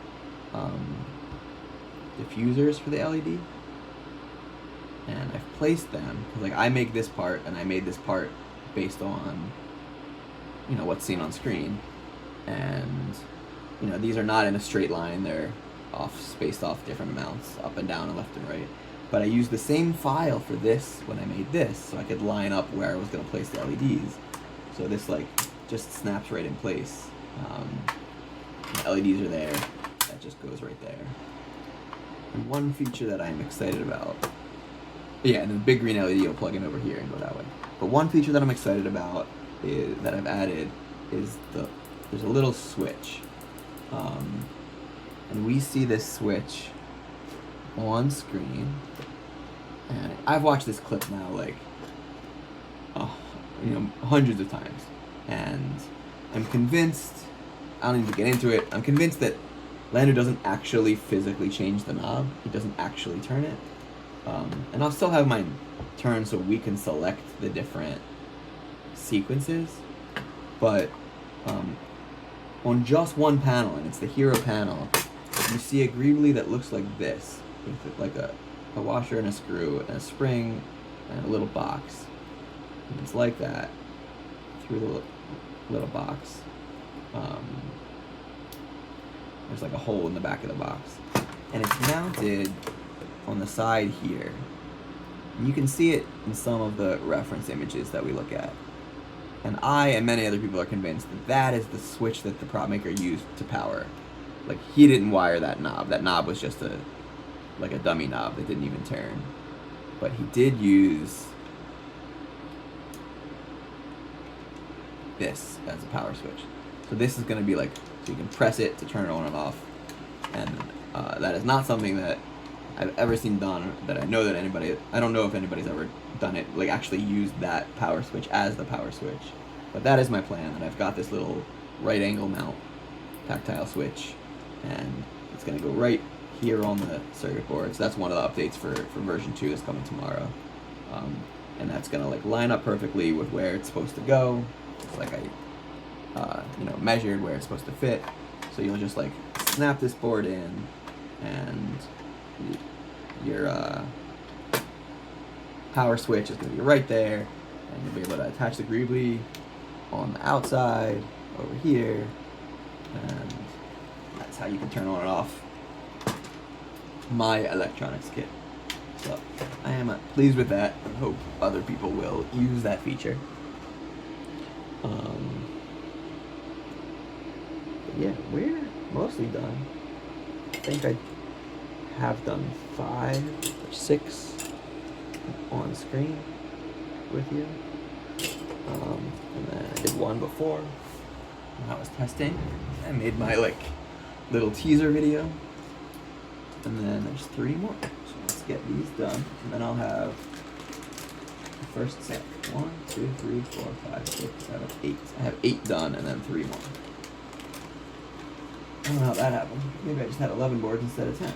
diffusers for the LED. And I've placed them because like I make this part, and I made this part based on what's seen on screen, and these are not in a straight line, they're spaced off different amounts, up and down and left and right. But I used the same file for this when I made this, so I could line up where I was going to place the LEDs. So this like just snaps right in place. The LEDs are there, that just goes right there. And one feature that I'm excited about, and the big green LED will plug in over here and go that way. But one feature that I'm excited about that I've added is there's a little switch. And we see this switch on screen. And I've watched this clip now like, hundreds of times. And I'm convinced, I don't need to get into it, I'm convinced that Lander doesn't actually physically change the knob. He doesn't actually turn it. And I'll still have mine turn so we can select the different sequences. But on just one panel, and it's the hero panel, you see a greebly that looks like this, with like a washer and a screw and a spring and a little box. And it's like that through the little box. There's like a hole in the back of the box, and it's mounted on the side here. And you can see it in some of the reference images that we look at. And I and many other people are convinced that that is the switch that the prop maker used to power. Like, he didn't wire that knob. That knob was just a dummy knob that didn't even turn. But he did use this as a power switch. So this is going to be like, so you can press it to turn it on and off. And that is not something that I've ever seen done, that I know that I don't know if anybody's ever done it, like actually used that power switch as the power switch. But that is my plan, and I've got this little right angle mount tactile switch, and it's going to go right here on the circuit board. So that's one of the updates for version 2 that's coming tomorrow. And that's going to like line up perfectly with where it's supposed to go. It's like I measured where it's supposed to fit. So you'll just like snap this board in, and your power switch is going to be right there, and you'll be able to attach the greebly on the outside over here, and that's how you can turn on and off my electronics kit. So I am pleased with that, and hope other people will use that feature. But yeah, we're mostly done. I think I have done 5 or 6 on screen with you. And then I did one before when I was testing. I made my like little teaser video. And then there's 3 more. So let's get these done. And then I'll have the first set. 1, 2, 3, 4, 5, 6, 7, 8. I have 8 done, and then 3 more. I don't know how that happened. Maybe I just had 11 boards instead of 10.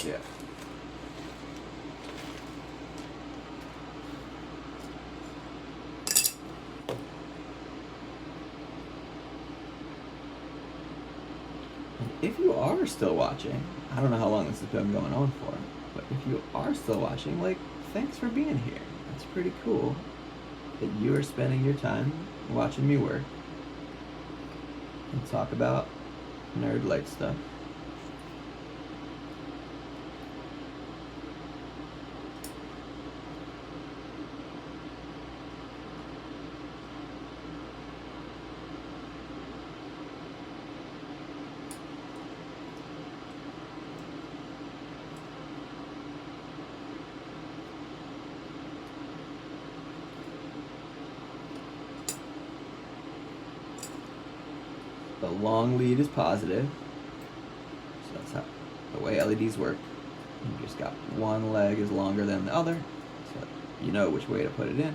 Yeah. And if you are still watching, I don't know how long this has been going on for, but if you are still watching, like, thanks for being here. It's pretty cool that you are spending your time watching me work and talk about nerd-like stuff. The long lead is positive, so that's how the way LEDs work. You just got one leg is longer than the other, so you know which way to put it in.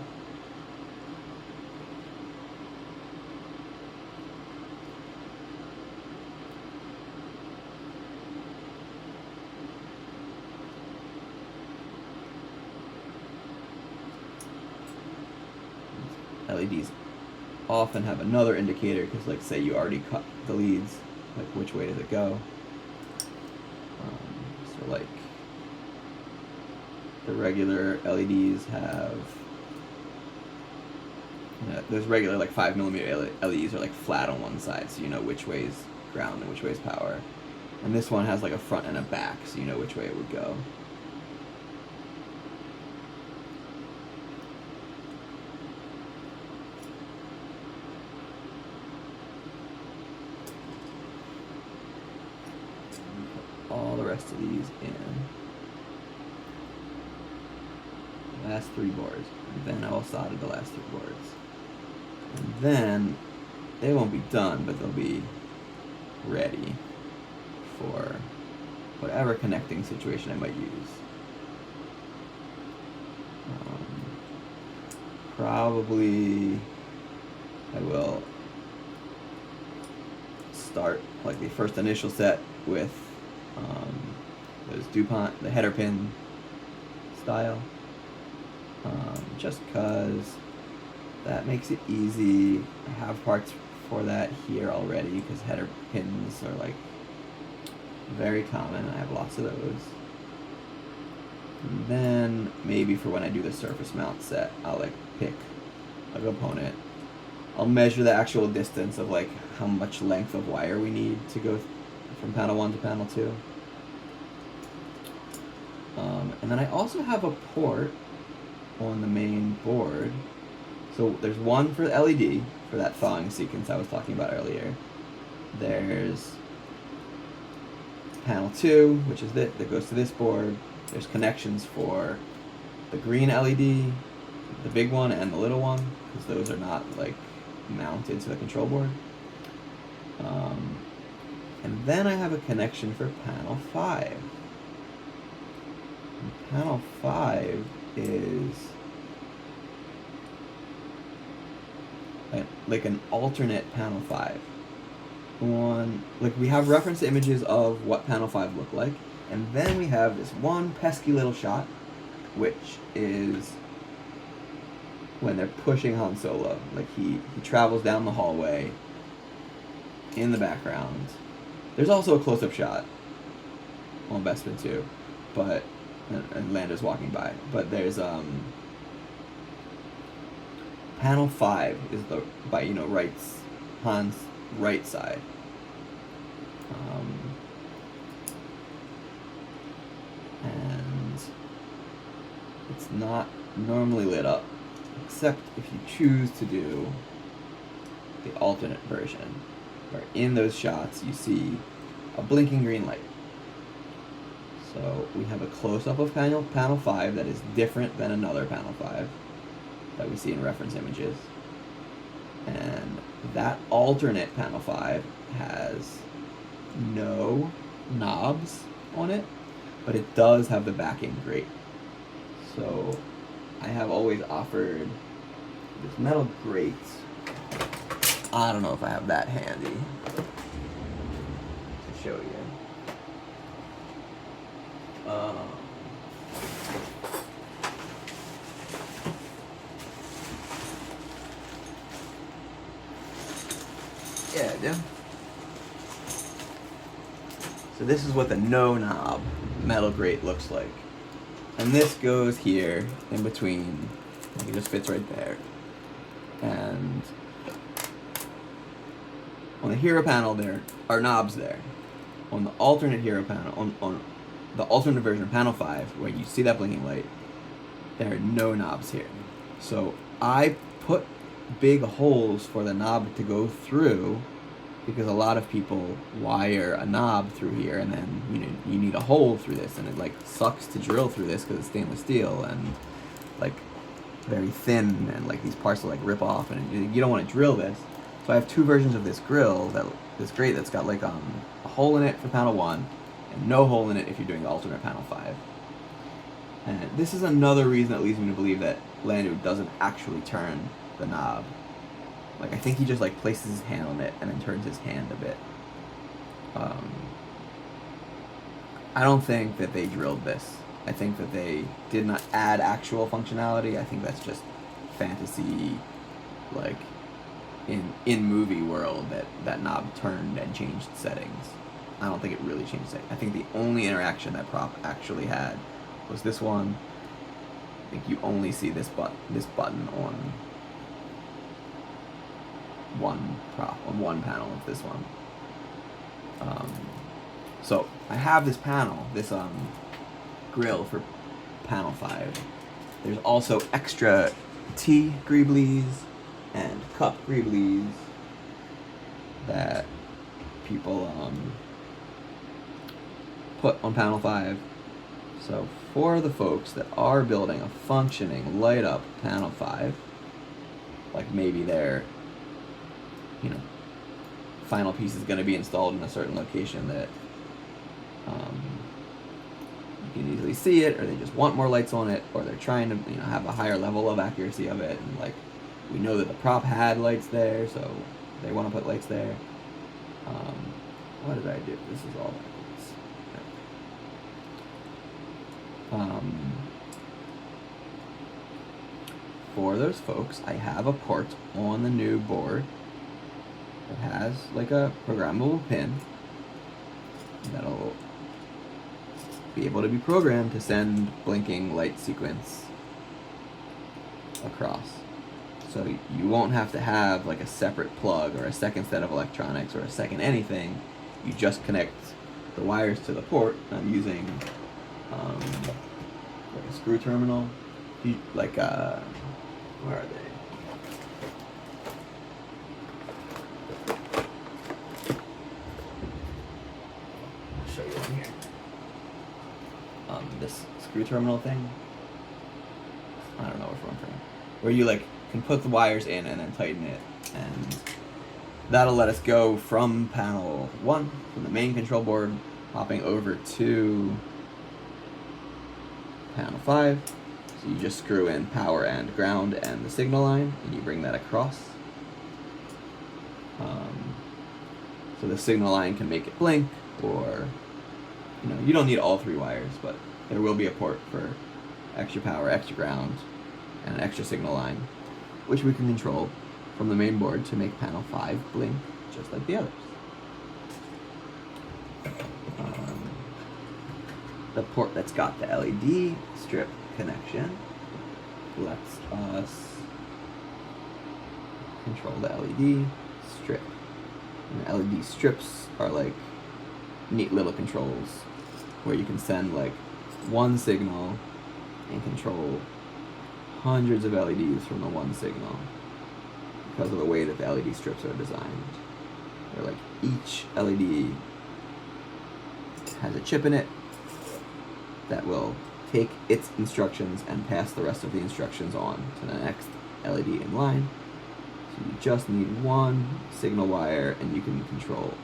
LEDs often have another indicator because, like, say you already cut the leads, like, which way does it go? So, like, the regular LEDs have, those regular, like, 5mm LEDs are, like, flat on one side, so you know which way is ground and which way is power. And this one has, like, a front and a back, so you know which way it would go. All the rest of these in. Last 3 boards. And then I will solder the last 3 boards. And then they won't be done, but they'll be ready for whatever connecting situation I might use. Probably I will start like the first initial set with those DuPont, the header pin style, just because that makes it easy. I have parts for that here already because header pins are like very common. I have lots of those. And then maybe for when I do the surface mount set, I'll like pick a component. I'll measure the actual distance of like how much length of wire we need to go from panel 1 to panel 2. And then I also have a port on the main board. So there's one for the LED, for that thawing sequence I was talking about earlier. There's panel 2, which is that goes to this board. There's connections for the green LED, the big one and the little one, because those are not like mounted to the control board. And then I have a connection for panel 5. And panel 5 is like an alternate panel 5. Like we have reference images of what panel 5 looked like, and then we have this one pesky little shot, which is when they're pushing Han Solo. Like he travels down the hallway in the background. There's also a close-up shot on Bespin too, but and Lando's walking by. But there's panel 5 is the Han's right side. And it's not normally lit up, except if you choose to do the alternate version, where in those shots you see a blinking green light. So we have a close-up of panel 5 that is different than another panel 5 that we see in reference images. And that alternate panel 5 has no knobs on it, but it does have the backing grate. So I have always offered this metal grate. I don't know if I have that handy to show you. Yeah, I do. So this is what the no knob metal grate looks like. And this goes here in between. It just fits right there. And on the hero panel, there are knobs there. On the alternate hero panel, on the alternate version of panel 5, where you see that blinking light, there are no knobs here. So I put big holes for the knob to go through, because a lot of people wire a knob through here, and then you need a hole through this, and it like sucks to drill through this because it's stainless steel and like very thin, and like these parts will like rip off, and you don't want to drill this. So I have two versions of this grill, this grate that's got like a hole in it for panel 1 and no hole in it if you're doing the alternate panel 5. And this is another reason that leads me to believe that Landu doesn't actually turn the knob. Like, I think he just like places his hand on it and then turns his hand a bit. I don't think that they drilled this. I think that they did not add actual functionality. I think that's just fantasy, like in movie world, that knob turned and changed settings. I don't think it really changed settings. I think the only interaction that prop actually had was this one. I think you only see this button on one prop, on one panel of this one. So I have this panel, this grill for panel 5. There's also extra tea greeblies and cup greeblies that people put on panel 5. So for the folks that are building a functioning light up panel 5, like maybe their final piece is going to be installed in a certain location that you can easily see it, or they just want more lights on it, or they're trying to have a higher level of accuracy of it, and like we know that the prop had lights there, so they want to put lights there. What did I do? This is all backwards. For those folks, I have a port on the new board that has like a programmable pin that'll be able to be programmed to send blinking light sequence across. So you won't have to have like a separate plug or a second set of electronics or a second anything. You just connect the wires to the port. I'm using like a screw terminal. Where are they? I'll show you one here. This screw terminal thing. I don't know which one from. Where you like can put the wires in and then tighten it, and that'll let us go from panel 1, from the main control board, hopping over to panel 5. So you just screw in power and ground and the signal line, and you bring that across. So the signal line can make it blink, or you don't need all 3 wires, but there will be a port for extra power, extra ground, and an extra signal line, which we can control from the main board to make panel 5 blink just like the others. The port that's got the LED strip connection lets us control the LED strip. And the LED strips are like neat little controls where you can send like one signal and control hundreds of LEDs from the one signal because of the way that the LED strips are designed. They're like each LED has a chip in it that will take its instructions and pass the rest of the instructions on to the next LED in line. So you just need one signal wire and you can control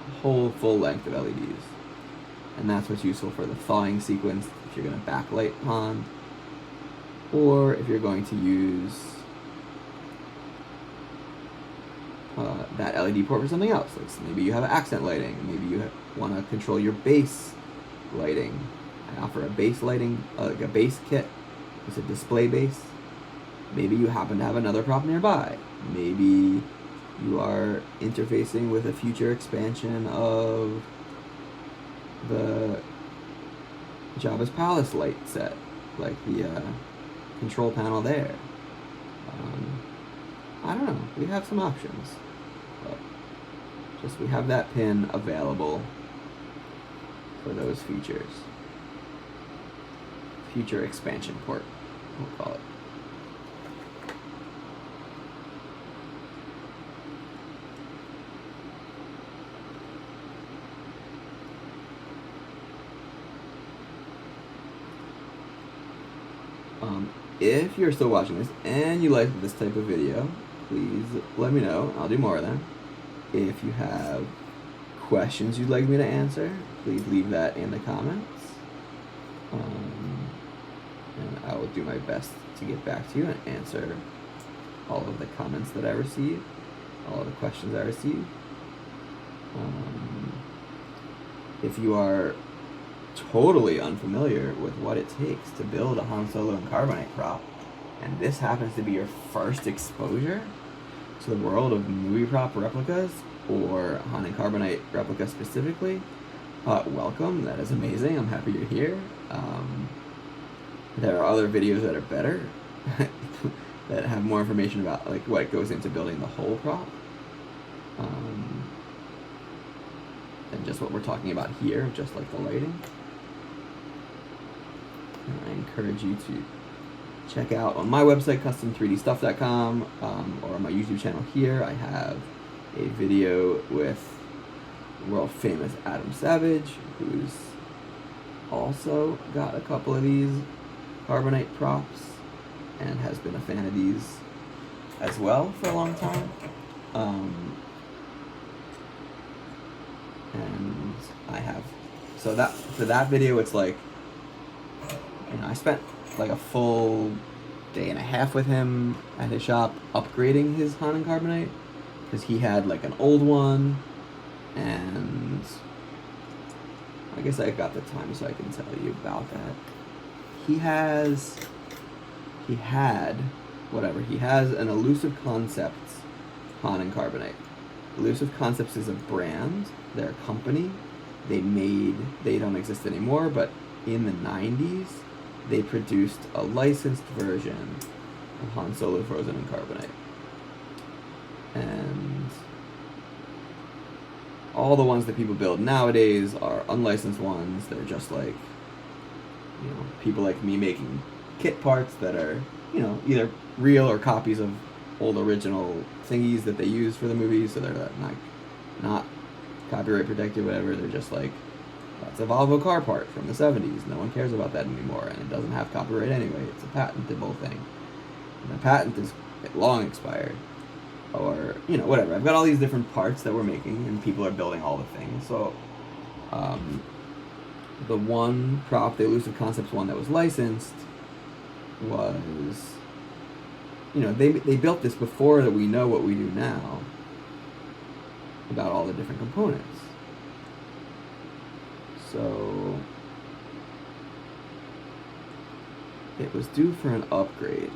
a whole full length of LEDs. And that's what's useful for the thawing sequence if you're going to backlight on, or if you're going to use that LED port for something else. Like maybe you have accent lighting, maybe you want to control your base lighting. I offer a base lighting, like a base kit. It's a display base. Maybe you happen to have another prop nearby. Maybe you are interfacing with a future expansion of the Jabba's Palace light set. like the control panel there. I don't know. We have some options, but just we have that pin available for those features. Future expansion port, we'll call it. If you're still watching this and you like this type of video, please let me know. I'll do more of them. If you have questions you'd like me to answer, please leave that in the comments. And I will do my best to get back to you and answer all of the comments that I receive, all of the questions I receive. If you are totally unfamiliar with what it takes to build a Han Solo and Carbonite prop, and this happens to be your first exposure to the world of movie prop replicas, or Han and Carbonite replica specifically, welcome. That is amazing. I'm happy you're here. There are other videos that are better that have more information about like what goes into building the whole prop, and just what we're talking about here, just like the lighting. And I encourage you to check out on my website, custom3dstuff.com, or on my YouTube channel here. I have a video with world famous Adam Savage, who's also got a couple of these Carbonite props and has been a fan of these as well for a long time. And I have, so that for that video, it's like, you know, I spent like a full day and a half with him at his shop upgrading his Han and Carbonite, because he had like an old one, and I guess I got the time so I can tell you about that. He has an Elusive Concepts Han and Carbonite. Elusive Concepts is a brand, they're a company. They don't exist anymore, but in the 90s, they produced a licensed version of Han Solo, Frozen, and Carbonite. And all the ones that people build nowadays are unlicensed ones. They're just like, you know, people like me making kit parts that are, you know, either real or copies of old original thingies that they use for the movies, so they're not copyright protected, whatever. They're just like, that's a Volvo car part from the 70s. No one cares about that anymore, and it doesn't have copyright anyway. It's a patentable thing. And the patent is long expired. Or, you know, whatever. I've got all these different parts that we're making, and people are building all the things. So, the one prop, the Elusive Concepts one that was licensed, was, you know, they built this before that we know what we do now about all the different components. So it was due for an upgrade.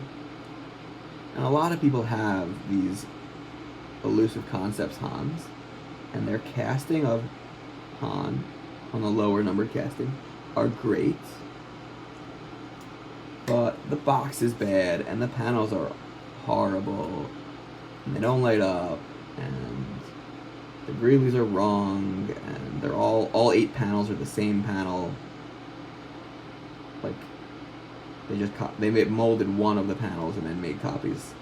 And a lot of people have these Elusive Concepts Hans, and their casting of Han on the lower numbered casting are great, but the box is bad and the panels are horrible and they don't light up and the greelies are wrong and they're all 8 panels are the same panel. Like, they molded one of the panels and then made copies.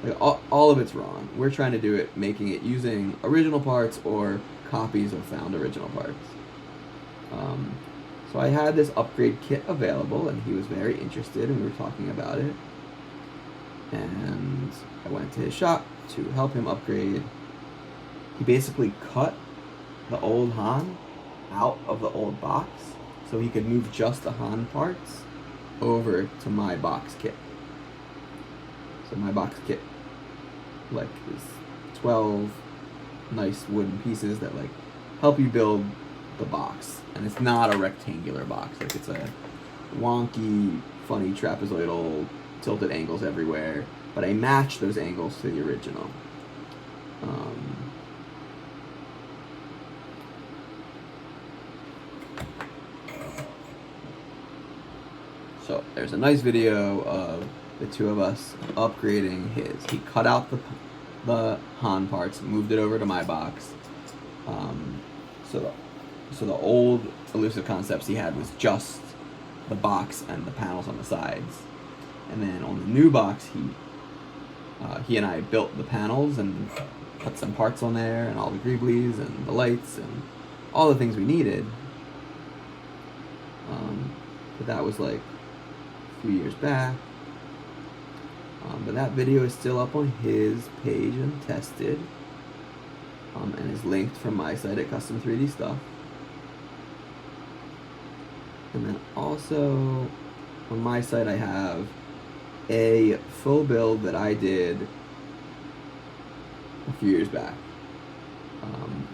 Like, all of it's wrong. We're trying to do it, making it using original parts or copies of found original parts. So I had this upgrade kit available, and he was very interested, and we were talking about it. And I went to his shop to help him upgrade. He basically cut the old Han out of the old box so he could move just the Han parts over to my box kit. So my box kit, like, is 12 nice wooden pieces that, like, help you build the box. And it's not a rectangular box. Like, it's a wonky, funny trapezoidal, tilted angles everywhere. But I match those angles to the original. So there's a nice video of the two of us upgrading his. He cut out the Han parts, moved it over to my box. So the old Elusive Concepts he had was just the box and the panels on the sides, and then on the new box he and I built the panels and put some parts on there and all the greeblies and the lights and all the things we needed. But that was like a few years back. But that video is still up on his page and tested, and is linked from my site at Custom 3D Stuff. And then also on my site I have a full build that I did a few years back.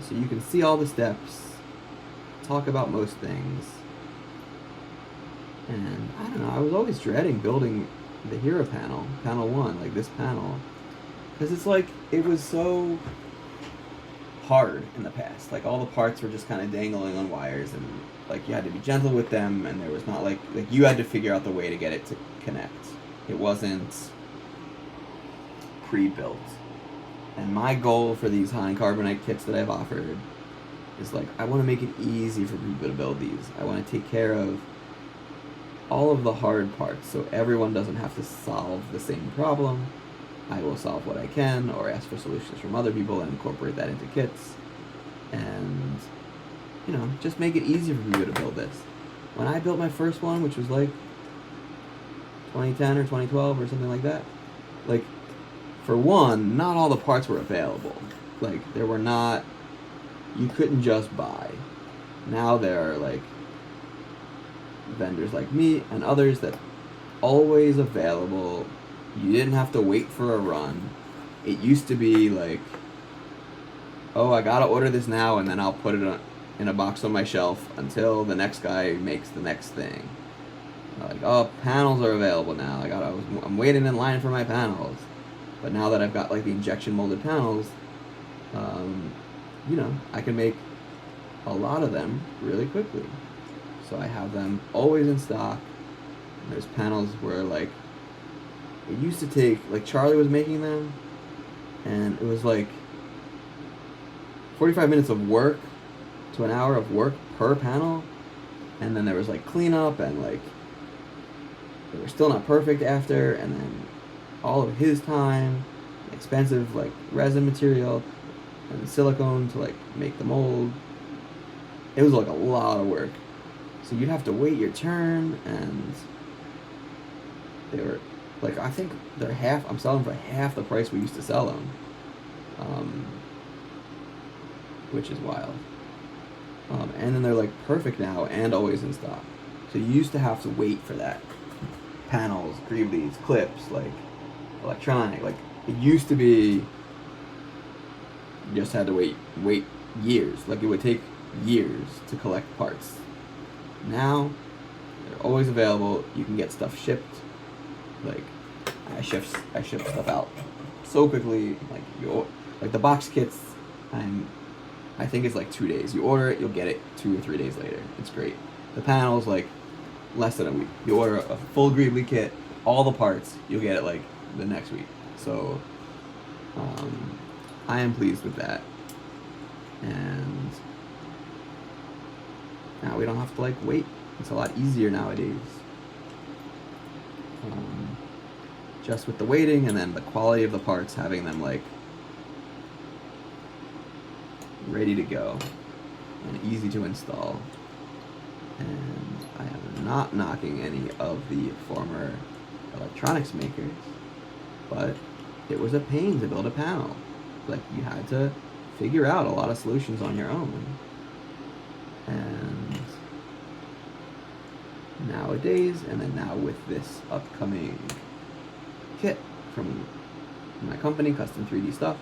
So you can see all the steps, talk about most things. And I don't know, I was always dreading building the hero panel 1, like this panel, because it's like, it was so hard in the past. Like all the parts were just kind of dangling on wires, and like you had to be gentle with them, and there was not like you had to figure out the way to get it to connect. It wasn't pre-built. And my goal for these high carbonite kits that I've offered is like, I want to make it easy for people to build these. I want to take care of all of the hard parts, so everyone doesn't have to solve the same problem. I will solve what I can, or ask for solutions from other people and incorporate that into kits. And, you know, just make it easier for people to build this. When I built my first one, which was like 2010 or 2012 or something like that, like, for one, not all the parts were available. Like, there were not, you couldn't just buy. Now there are, like, vendors like me and others that always available. You didn't have to wait for a run. It used to be like, oh, I gotta order this now, and then I'll put it in a box on my shelf until the next guy makes the next thing. Like, oh, panels are available now. I'm waiting in line for my panels. But now that I've got like the injection molded panels, you know, I can make a lot of them really quickly. So I have them always in stock. And there's panels where like, it used to take, like Charlie was making them, and it was like 45 minutes of work to an hour of work per panel, and then there was like cleanup, and like they were still not perfect after, and then all of his time, expensive like resin material and silicone to like make the mold. It was like a lot of work. So you'd have to wait your turn, and they were like, I think I'm selling for half the price we used to sell them, which is wild. And then they're like perfect now and always in stock. So you used to have to wait for that. Panels, greeblies, clips, like electronic, like it used to be, you just had to wait years. Like it would take years to collect parts. Now they're always available. You can get stuff shipped. Like I ship stuff out so quickly. Like the box kits, I think it's like 2 days. You order it, you'll get it 2 or 3 days later. It's great. The panels, like less than a week. You order a full greebly kit, all the parts, you'll get it like the next week. So I am pleased with that. And now we don't have to like wait. It's a lot easier nowadays. Just with the waiting, and then the quality of the parts, having them like ready to go and easy to install. And I am not knocking any of the former electronics makers, but it was a pain to build a panel. Like you had to figure out a lot of solutions on your own. And nowadays, and then now with this upcoming kit from my company, Custom 3D Stuff,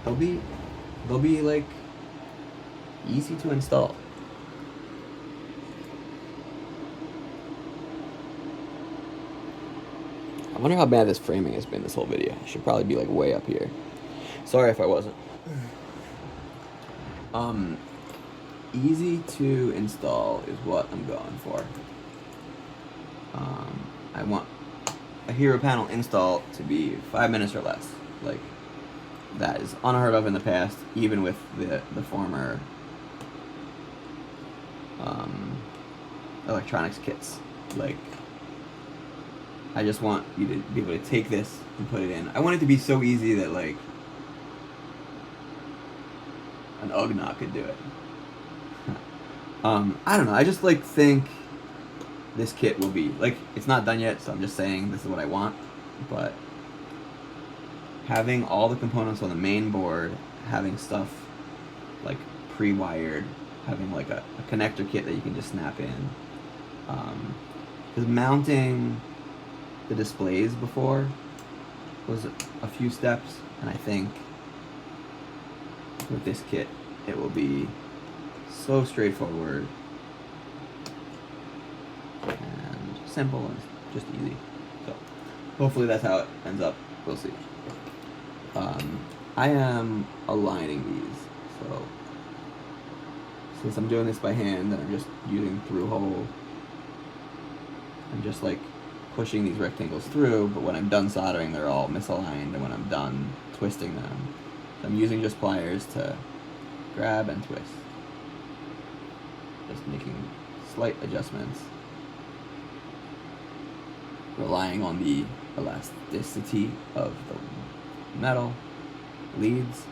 they'll be like easy to install. I wonder how bad this framing has been this whole video. I should probably be like way up here. Sorry if I wasn't. easy to install is what I'm going for. I want a hero panel install to be 5 minutes or less. Like, that is unheard of in the past, even with the former electronics kits. Like, I just want you to be able to take this and put it in. I want it to be so easy that, like, an Ugnaught could do it. I don't know. I just, like, think this kit will be, like, it's not done yet, so I'm just saying this is what I want. But having all the components on the main board, having stuff, like, pre-wired, having, like, a connector kit that you can just snap in. Because mounting the displays before was a few steps, and I think with this kit it will be so straightforward and simple and just easy. So hopefully that's how it ends up. We'll see. I am aligning these, so since I'm doing this by hand and I'm just using through hole, I'm just like pushing these rectangles through, but when I'm done soldering they're all misaligned, and when I'm done twisting them, I'm using just pliers to grab and twist. Just making slight adjustments, relying on the elasticity of the metal leads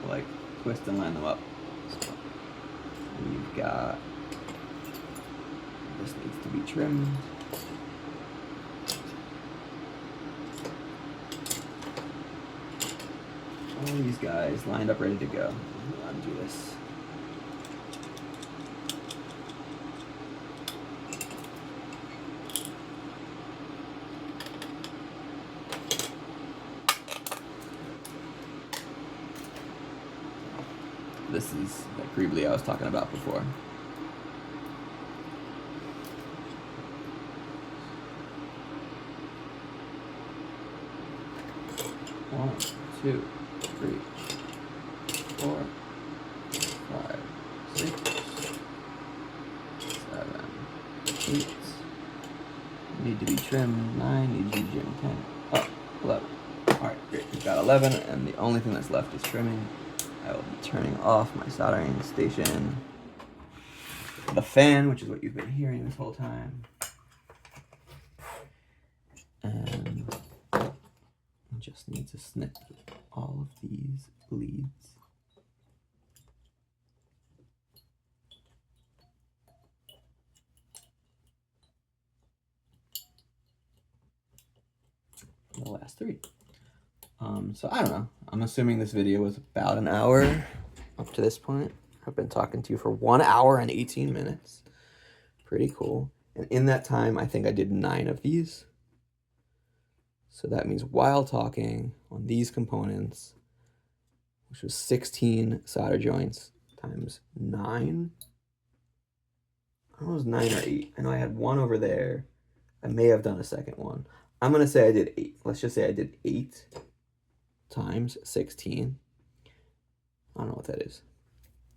to, like, twist and line them up. So we've got, this needs to be trimmed. All these guys lined up, ready to go. Undo this. This is that greebly I was talking about before. 1, 2, 3, 4, 5, 6, 7, 8. Need to be trimmed. 9 needs to be trimmed. 10. Oh, 11. Alright, great. We've got 11, and the only thing that's left is trimming. I will be turning off my soldering station. The fan, which is what you've been hearing this whole time. And I just need to snip all of these leads. The last 3. So I don't know. I'm assuming this video was about an hour up to this point. I've been talking to you for 1 hour and 18 minutes. Pretty cool. And in that time, I think I did 9 of these. So that means while talking on these components, which was 16 solder joints times 9. I don't know if it was 9 or 8. I know I had 1 over there. I may have done a second one. I'm going to say I did 8. Let's just say I did 8 times 16. I don't know what that is.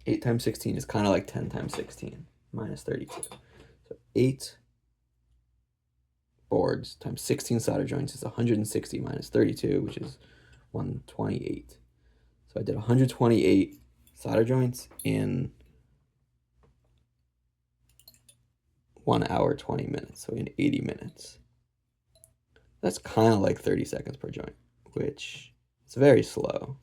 8 times 16 is kind of like 10 times 16 minus 32. So 8 boards times 16 solder joints is 160 minus 32, which is 128. So I did 128 solder joints in 1 hour, 20 minutes. So in 80 minutes. That's kind of like 30 seconds per joint, which is very slow.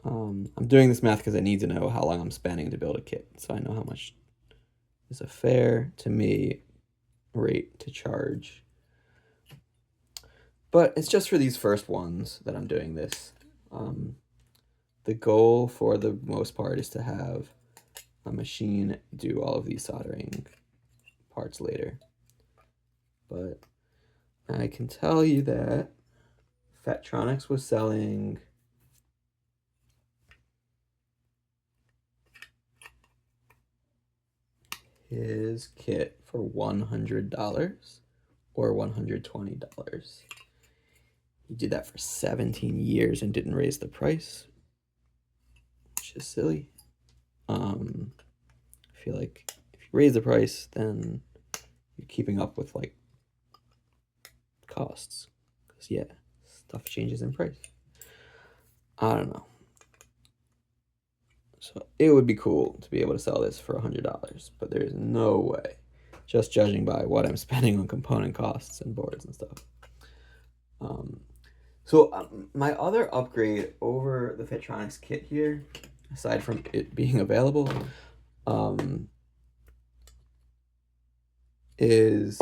I'm doing this math because I need to know how long I'm spending to build a kit, so I know how much is a fair, to me, rate to charge. But it's just for these first ones that I'm doing this. The goal for the most part is to have a machine do all of these soldering parts later. But I can tell you that Fattronics was selling his kit for $100 or $120. He did that for 17 years and didn't raise the price, which is silly. I feel like if you raise the price, then you're keeping up with like costs. Because yeah, stuff changes in price. I don't know. So it would be cool to be able to sell this for $100, but there's no way, just judging by what I'm spending on component costs and boards and stuff. My other upgrade over the Fitronics kit here, aside from it being available, is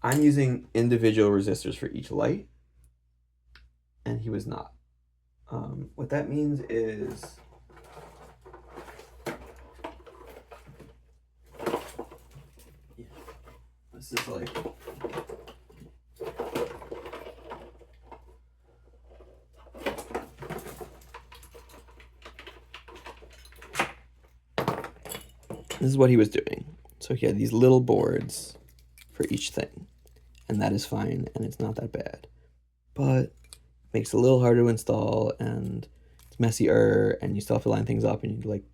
I'm using individual resistors for each light, and he was not. What that means is this is like this is what he was doing. So he had these little boards for each thing, and that is fine, and it's not that bad. But it makes it a little harder to install, and it's messier, and you still have to line things up, and you like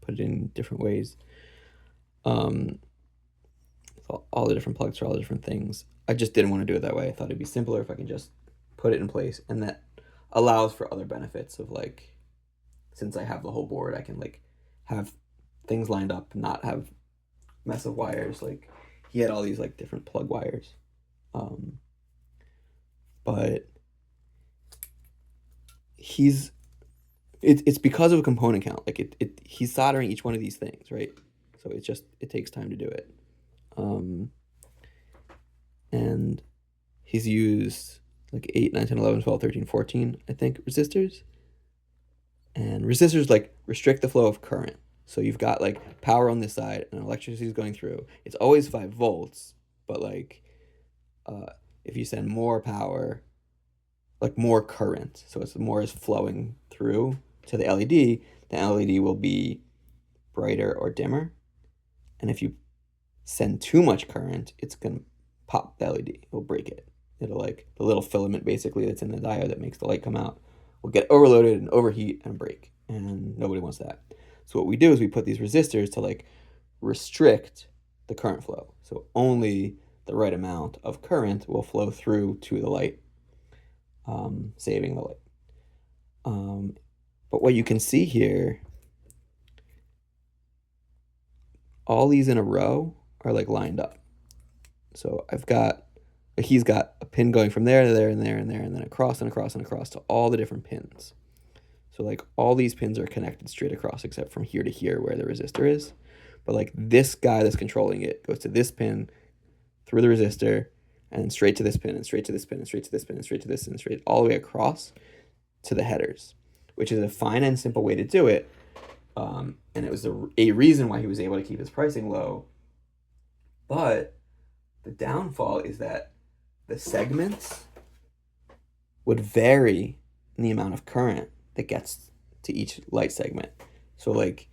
put it in different ways. All the different plugs for all the different things. I just didn't want to do it that way. I thought it'd be simpler if I can just put it in place, and that allows for other benefits of like, since I have the whole board, I can like have things lined up, not have mess of wires. Like he had all these like different plug wires, but it's because of a component count. Like he's soldering each one of these things, right? So it takes time to do it. And he's used like 8, 9, 10, 11, 12, 13, 14, I think, resistors. And resistors like restrict the flow of current. So you've got like power on this side and electricity is going through. It's always 5 volts, but like if you send more power, like more current, so it's more is flowing through to the LED will be brighter or dimmer. And if you send too much current, it's going to pop the LED. It'll break it. It'll like the little filament basically that's in the diode that makes the light come out will get overloaded and overheat and break. And nobody wants that. So what we do is we put these resistors to like restrict the current flow. So only the right amount of current will flow through to the light, saving the light. But what you can see here, all these in a row are like lined up. So he's got a pin going from there to there and there and there and then across and across and across to all the different pins. So like all these pins are connected straight across except from here to here where the resistor is. But like this guy that's controlling it goes to this pin through the resistor and straight to this pin and straight to this pin and straight to this pin and straight to this and straight all the way across to the headers, which is a fine and simple way to do it. And it was a reason why he was able to keep his pricing low. But the downfall is that the segments would vary in the amount of current that gets to each light segment. So like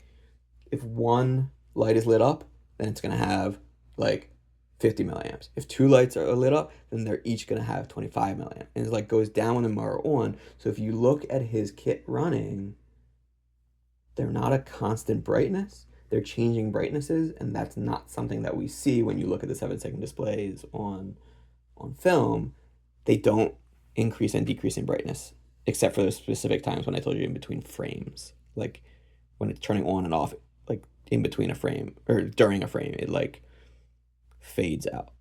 if one light is lit up, then it's going to have like 50 milliamps. If 2 lights are lit up, then they're each going to have 25 milliamps. And it like goes down when the more on. So if you look at his kit running, they're not a constant brightness. They're changing brightnesses, and that's not something that we see when you look at the 7-second displays on film. They don't increase and decrease in brightness, except for those specific times when I told you in between frames. Like when it's turning on and off, like in between a frame or during a frame, it like fades out.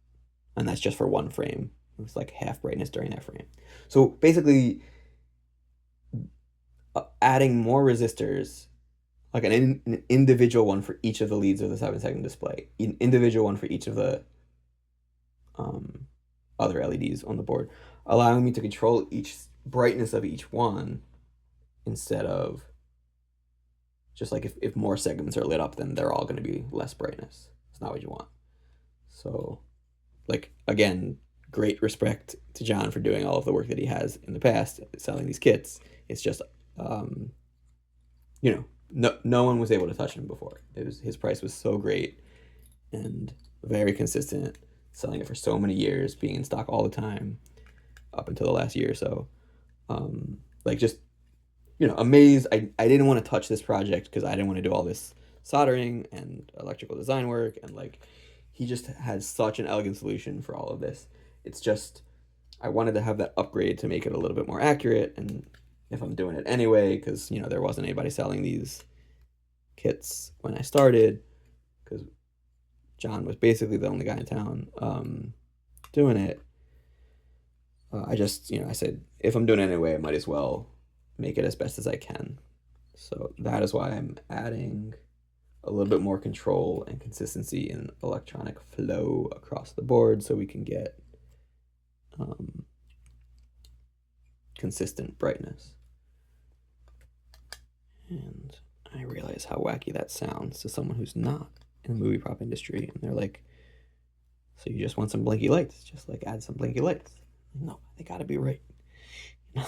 And that's just for one frame. It's like half brightness during that frame. So basically, adding more resistors, like an individual one for each of the leads of the 7-second display, an individual one for each of the other LEDs on the board, allowing me to control each brightness of each one instead of just like if more segments are lit up, then they're all going to be less brightness. It's not what you want. So, like, again, great respect to John for doing all of the work that he has in the past, selling these kits. It's just, no one was able to touch him before. His price was so great and very consistent, selling it for so many years, being in stock all the time up until the last year or so. Like just amazed. I didn't want to touch this project because I didn't want to do all this soldering and electrical design work, and like he just has such an elegant solution for all of this. It's just I wanted to have that upgrade to make it a little bit more accurate, and if I'm doing it anyway, because there wasn't anybody selling these kits when I started, because John was basically the only guy in town doing it. I just, I said, if I'm doing it anyway, I might as well make it as best as I can. So that is why I'm adding a little bit more control and consistency in electronic flow across the board so we can get consistent brightness. And I realize how wacky that sounds to someone who's not in the movie prop industry. And they're like, so you just want some blinky lights? Just like add some blinky lights. No, they gotta be right.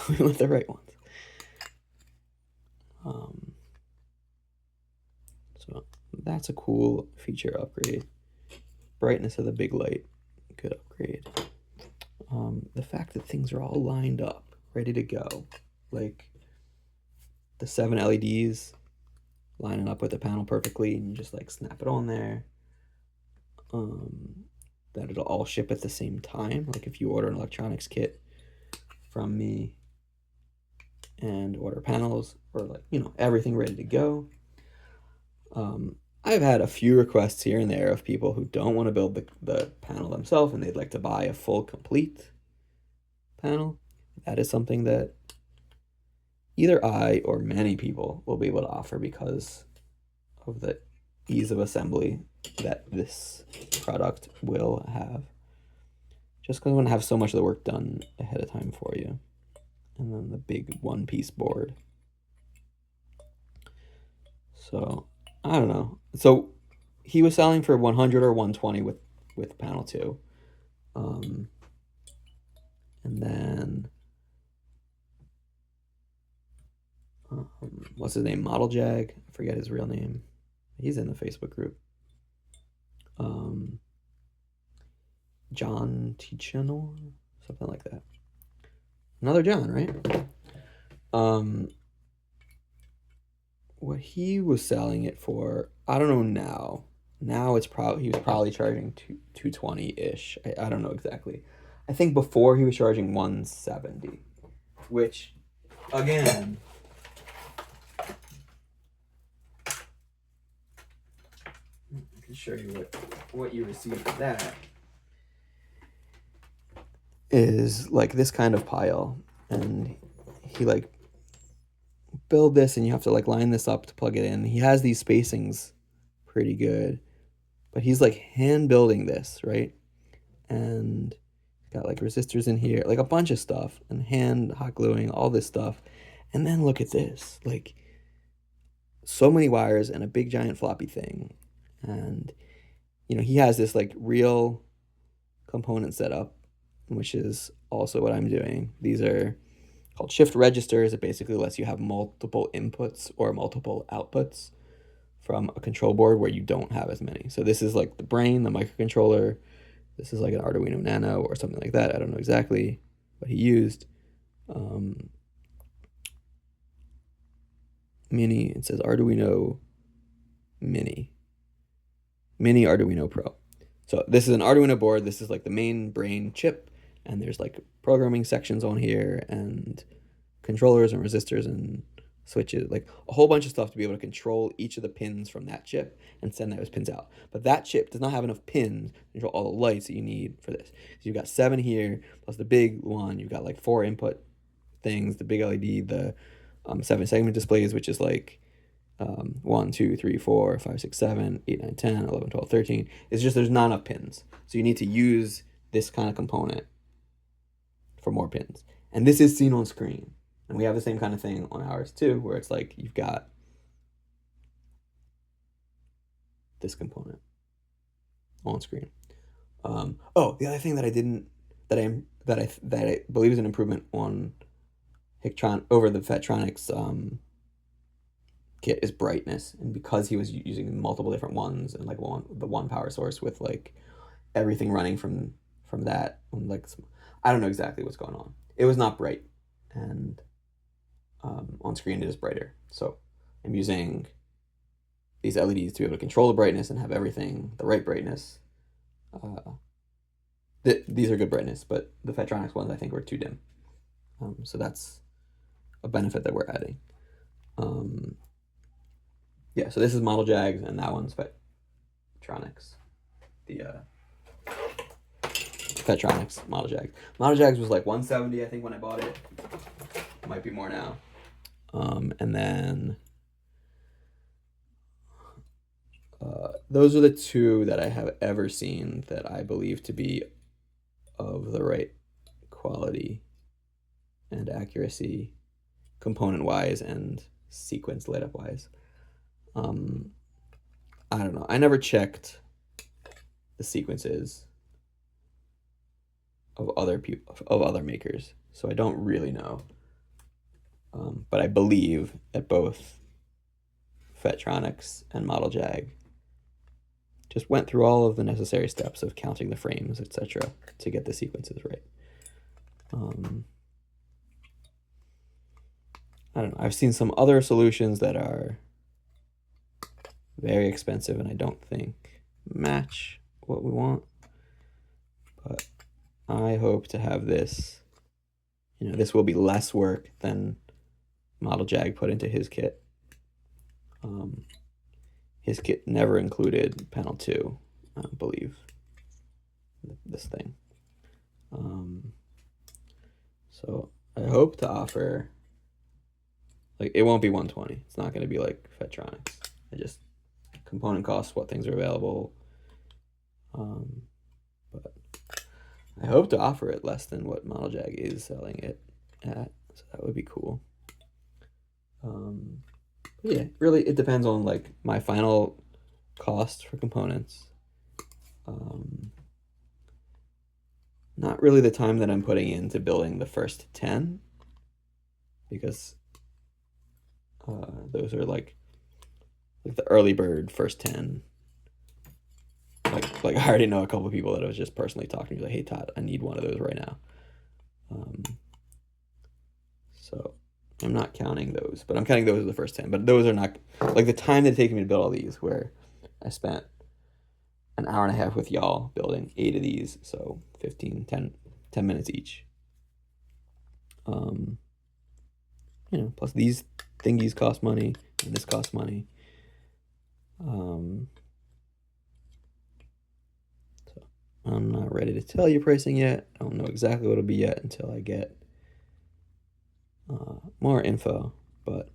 We want the right ones. So that's a cool feature upgrade. Brightness of the big light, good upgrade. The fact that things are all lined up, ready to go, like the 7 LEDs lining up with the panel perfectly, and you just like snap it on there. That it'll all ship at the same time. Like if you order an electronics kit from me and order panels or like everything ready to go. I've had a few requests here and there of people who don't want to build the panel themselves and they'd like to buy a full complete panel. That is something that either I or many people will be able to offer because of the ease of assembly that this product will have. Just because I'm going to have so much of the work done ahead of time for you. And then the big one-piece board. So, I don't know. So, he was selling for 100 or 120 with panel 2. And then what's his name? Model Jag. I forget his real name. He's in the Facebook group. John Tichenor, something like that. Another John, right? What he was selling it for, I don't know now. Now it's probably, he was probably charging 220-ish. I don't know exactly. I think before he was charging 170, which, again, I can show you what you receive for that. Is like this kind of pile, and he like build this and you have to like line this up to plug it in. He has these spacings pretty good, but he's like hand building this, right? And got like resistors in here, like a bunch of stuff, and hand hot gluing all this stuff. And then look at this, like so many wires and a big giant floppy thing. And he has this like real component setup, which is also what I'm doing. These are called shift registers. It basically lets you have multiple inputs or multiple outputs from a control board where you don't have as many. So this is like the brain, the microcontroller. This is like an Arduino Nano or something like that. I don't know exactly what he used. Mini, it says Arduino Mini Arduino Pro. So this is an Arduino board. This is like the main brain chip. And there's like programming sections on here and controllers and resistors and switches, like a whole bunch of stuff to be able to control each of the pins from that chip and send those pins out. But that chip does not have enough pins to control all the lights that you need for this. So you've got 7 here, plus the big one. You've got like 4 input things, the big LED, the 7 segment displays, which is like 1, 2, 3, 4, 5, 6, 7, 8, 9, 10, 11, 12, 13. It's just there's not enough pins. So you need to use this kind of component for more pins. And this is seen on screen. And we have the same kind of thing on ours too, where it's like you've got this component on screen. The other thing that I believe is an improvement on Hictron over the Vetronics kit is brightness. And because he was using multiple different ones and like the one power source with like everything running from that, like I don't know exactly what's going on. It was not bright, and on screen, it is brighter. So I'm using these LEDs to be able to control the brightness and have everything the right brightness. These are good brightness, but the Phatronics ones I think were too dim. So that's a benefit that we're adding. Yeah, so this is Model Jags, and that one's Phatronics. The Phatronics Model Jags. Model Jags was like 170, I think, when I bought it. Might be more now. And then those are the two that I have ever seen that I believe to be of the right quality and accuracy, component-wise and sequence lit-up wise. I don't know. I never checked the sequences of other people, of other makers, so I don't really know. But I believe that both Phatronics and Model Jag just went through all of the necessary steps of counting the frames, etc., to get the sequences right. I don't know. I've seen some other solutions that are very expensive and I don't think match what we want. But I hope to have this, this will be less work than Model Jag put into his kit. His kit never included panel 2, I don't believe, this thing. So I hope to offer, like, it won't be 120. It's not going to be like Phatronics. Component costs, what things are available. But I hope to offer it less than what Model Jag is selling it at. So that would be cool. Yeah, really, it depends on like my final cost for components. Not really the time that I'm putting into building the first 10, because those are like the early bird first 10. Like I already know a couple of people that I was just personally talking to, like, hey Todd, I need one of those right now. So I'm not counting those, but I'm counting those as the first 10. But those are not, like, the time that it takes me to build all these, where I spent an hour and a half with y'all building 8 of these, so 10 minutes each. Plus these thingies cost money, and this costs money. So I'm not ready to tell you pricing yet. I don't know exactly what it'll be yet until I get more info, but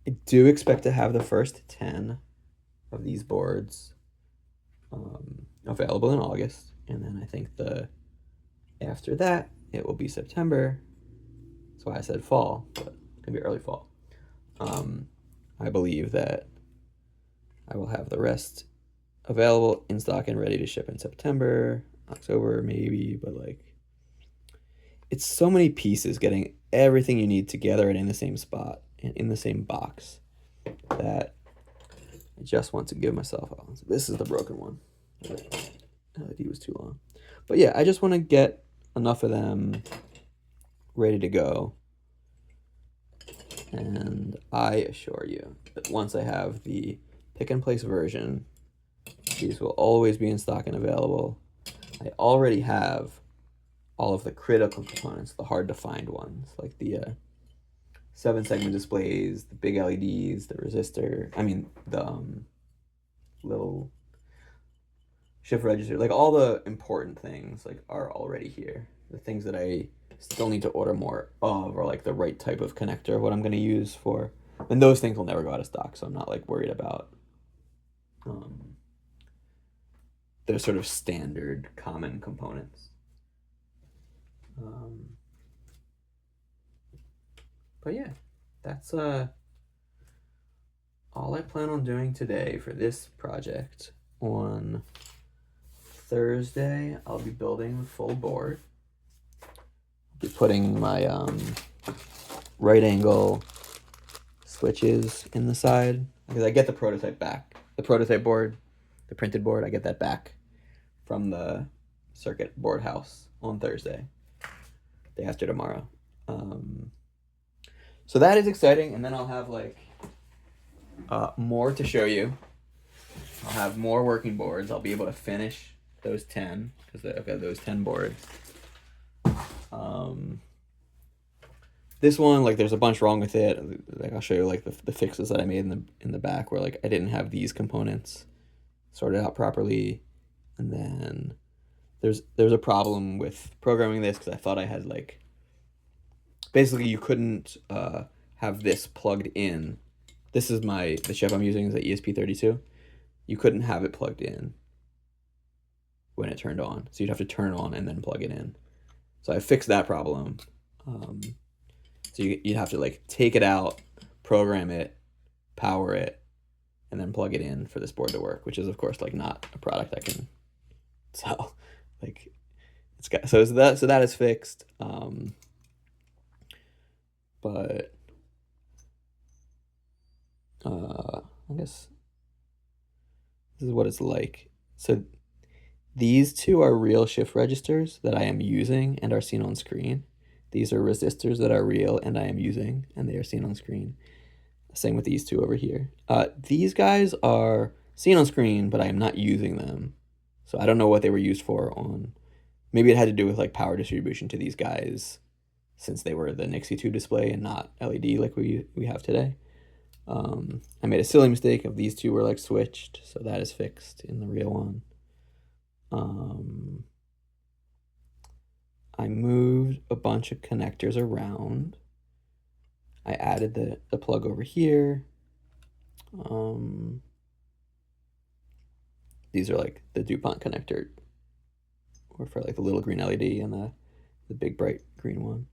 I do expect to have the first 10 of these boards available in August, and then I think after that it will be September. That's why I said fall, but it's gonna be early fall. I believe that I will have the rest available in stock and ready to ship in September, October maybe, but like, it's so many pieces getting everything you need together and in the same spot and in the same box that I just want to give myself. Oh, this is the broken one. LED was too long. But yeah, I just want to get enough of them ready to go. And I assure you that once I have the pick and place version, these will always be in stock and available. I already have all of the critical components, the hard to find ones, like the 7-segment displays, the big LEDs, the resistor, the little shift register, like all the important things like are already here. The things that I still need to order more of are like the right type of connector, what I'm going to use for, and those things will never go out of stock, so I'm not like worried about those sort of standard common components. But yeah, that's all I plan on doing today for this project. On Thursday, I'll be building the full board. I'll be putting my right angle switches in the side, because I get the prototype back. The prototype board, the printed board, I get that back from the circuit board house on Thursday, day after tomorrow. So that is exciting, and then I'll have like more to show you. I'll have more working boards. I'll be able to finish those 10 because I've got those 10 boards. This one, like, there's a bunch wrong with it. Like, I'll show you like the fixes that I made in the back, where like I didn't have these components sorted out properly, and then there's a problem with programming this because I thought I had like basically you couldn't have this plugged in. This is the chip I'm using is the ESP32. You couldn't have it plugged in when it turned on, so you'd have to turn it on and then plug it in. So I fixed that problem. So you'd have to like take it out, program it, power it, and then plug it in for this board to work, which is of course like not a product I can sell. Like it's got so that is fixed. But I guess this is what it's like. So these two are real shift registers that I am using and are seen on screen. These are resistors that are real and I am using, and they are seen on screen. Same with these two over here. These guys are seen on screen, but I am not using them. So I don't know what they were used for on. Maybe it had to do with like power distribution to these guys, since they were the Nixie 2 display and not LED like we have today. I made a silly mistake of these two were like switched, so that is fixed in the real one. I moved a bunch of connectors around. I added the plug over here. These are like the DuPont connector, or for like the little green LED and the big bright green one.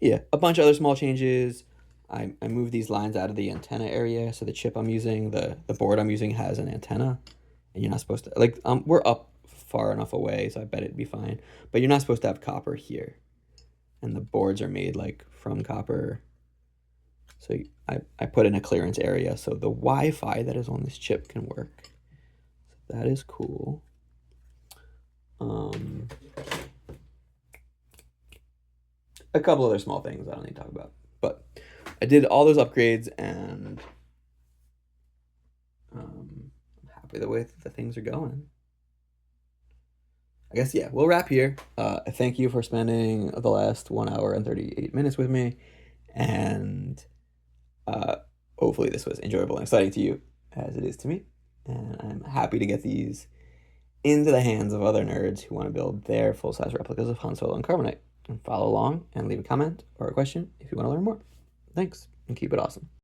Yeah, a bunch of other small changes. I moved these lines out of the antenna area, so the chip I'm using, the board I'm using has an antenna, and you're not supposed to, like, we're up far enough away, so I bet it'd be fine, but you're not supposed to have copper here, and the boards are made, like, from copper, so I put in a clearance area so the Wi-Fi that is on this chip can work. So that is cool. A couple other small things I don't need to talk about, but I did all those upgrades, and I'm happy the way the things are going. I guess, yeah, we'll wrap here. Thank you for spending the last 1 hour and 38 minutes with me, and hopefully this was enjoyable and exciting to you as it is to me, and I'm happy to get these into the hands of other nerds who want to build their full-size replicas of Han Solo and Carbonite. And follow along and leave a comment or a question if you want to learn more. Thanks, and keep it awesome.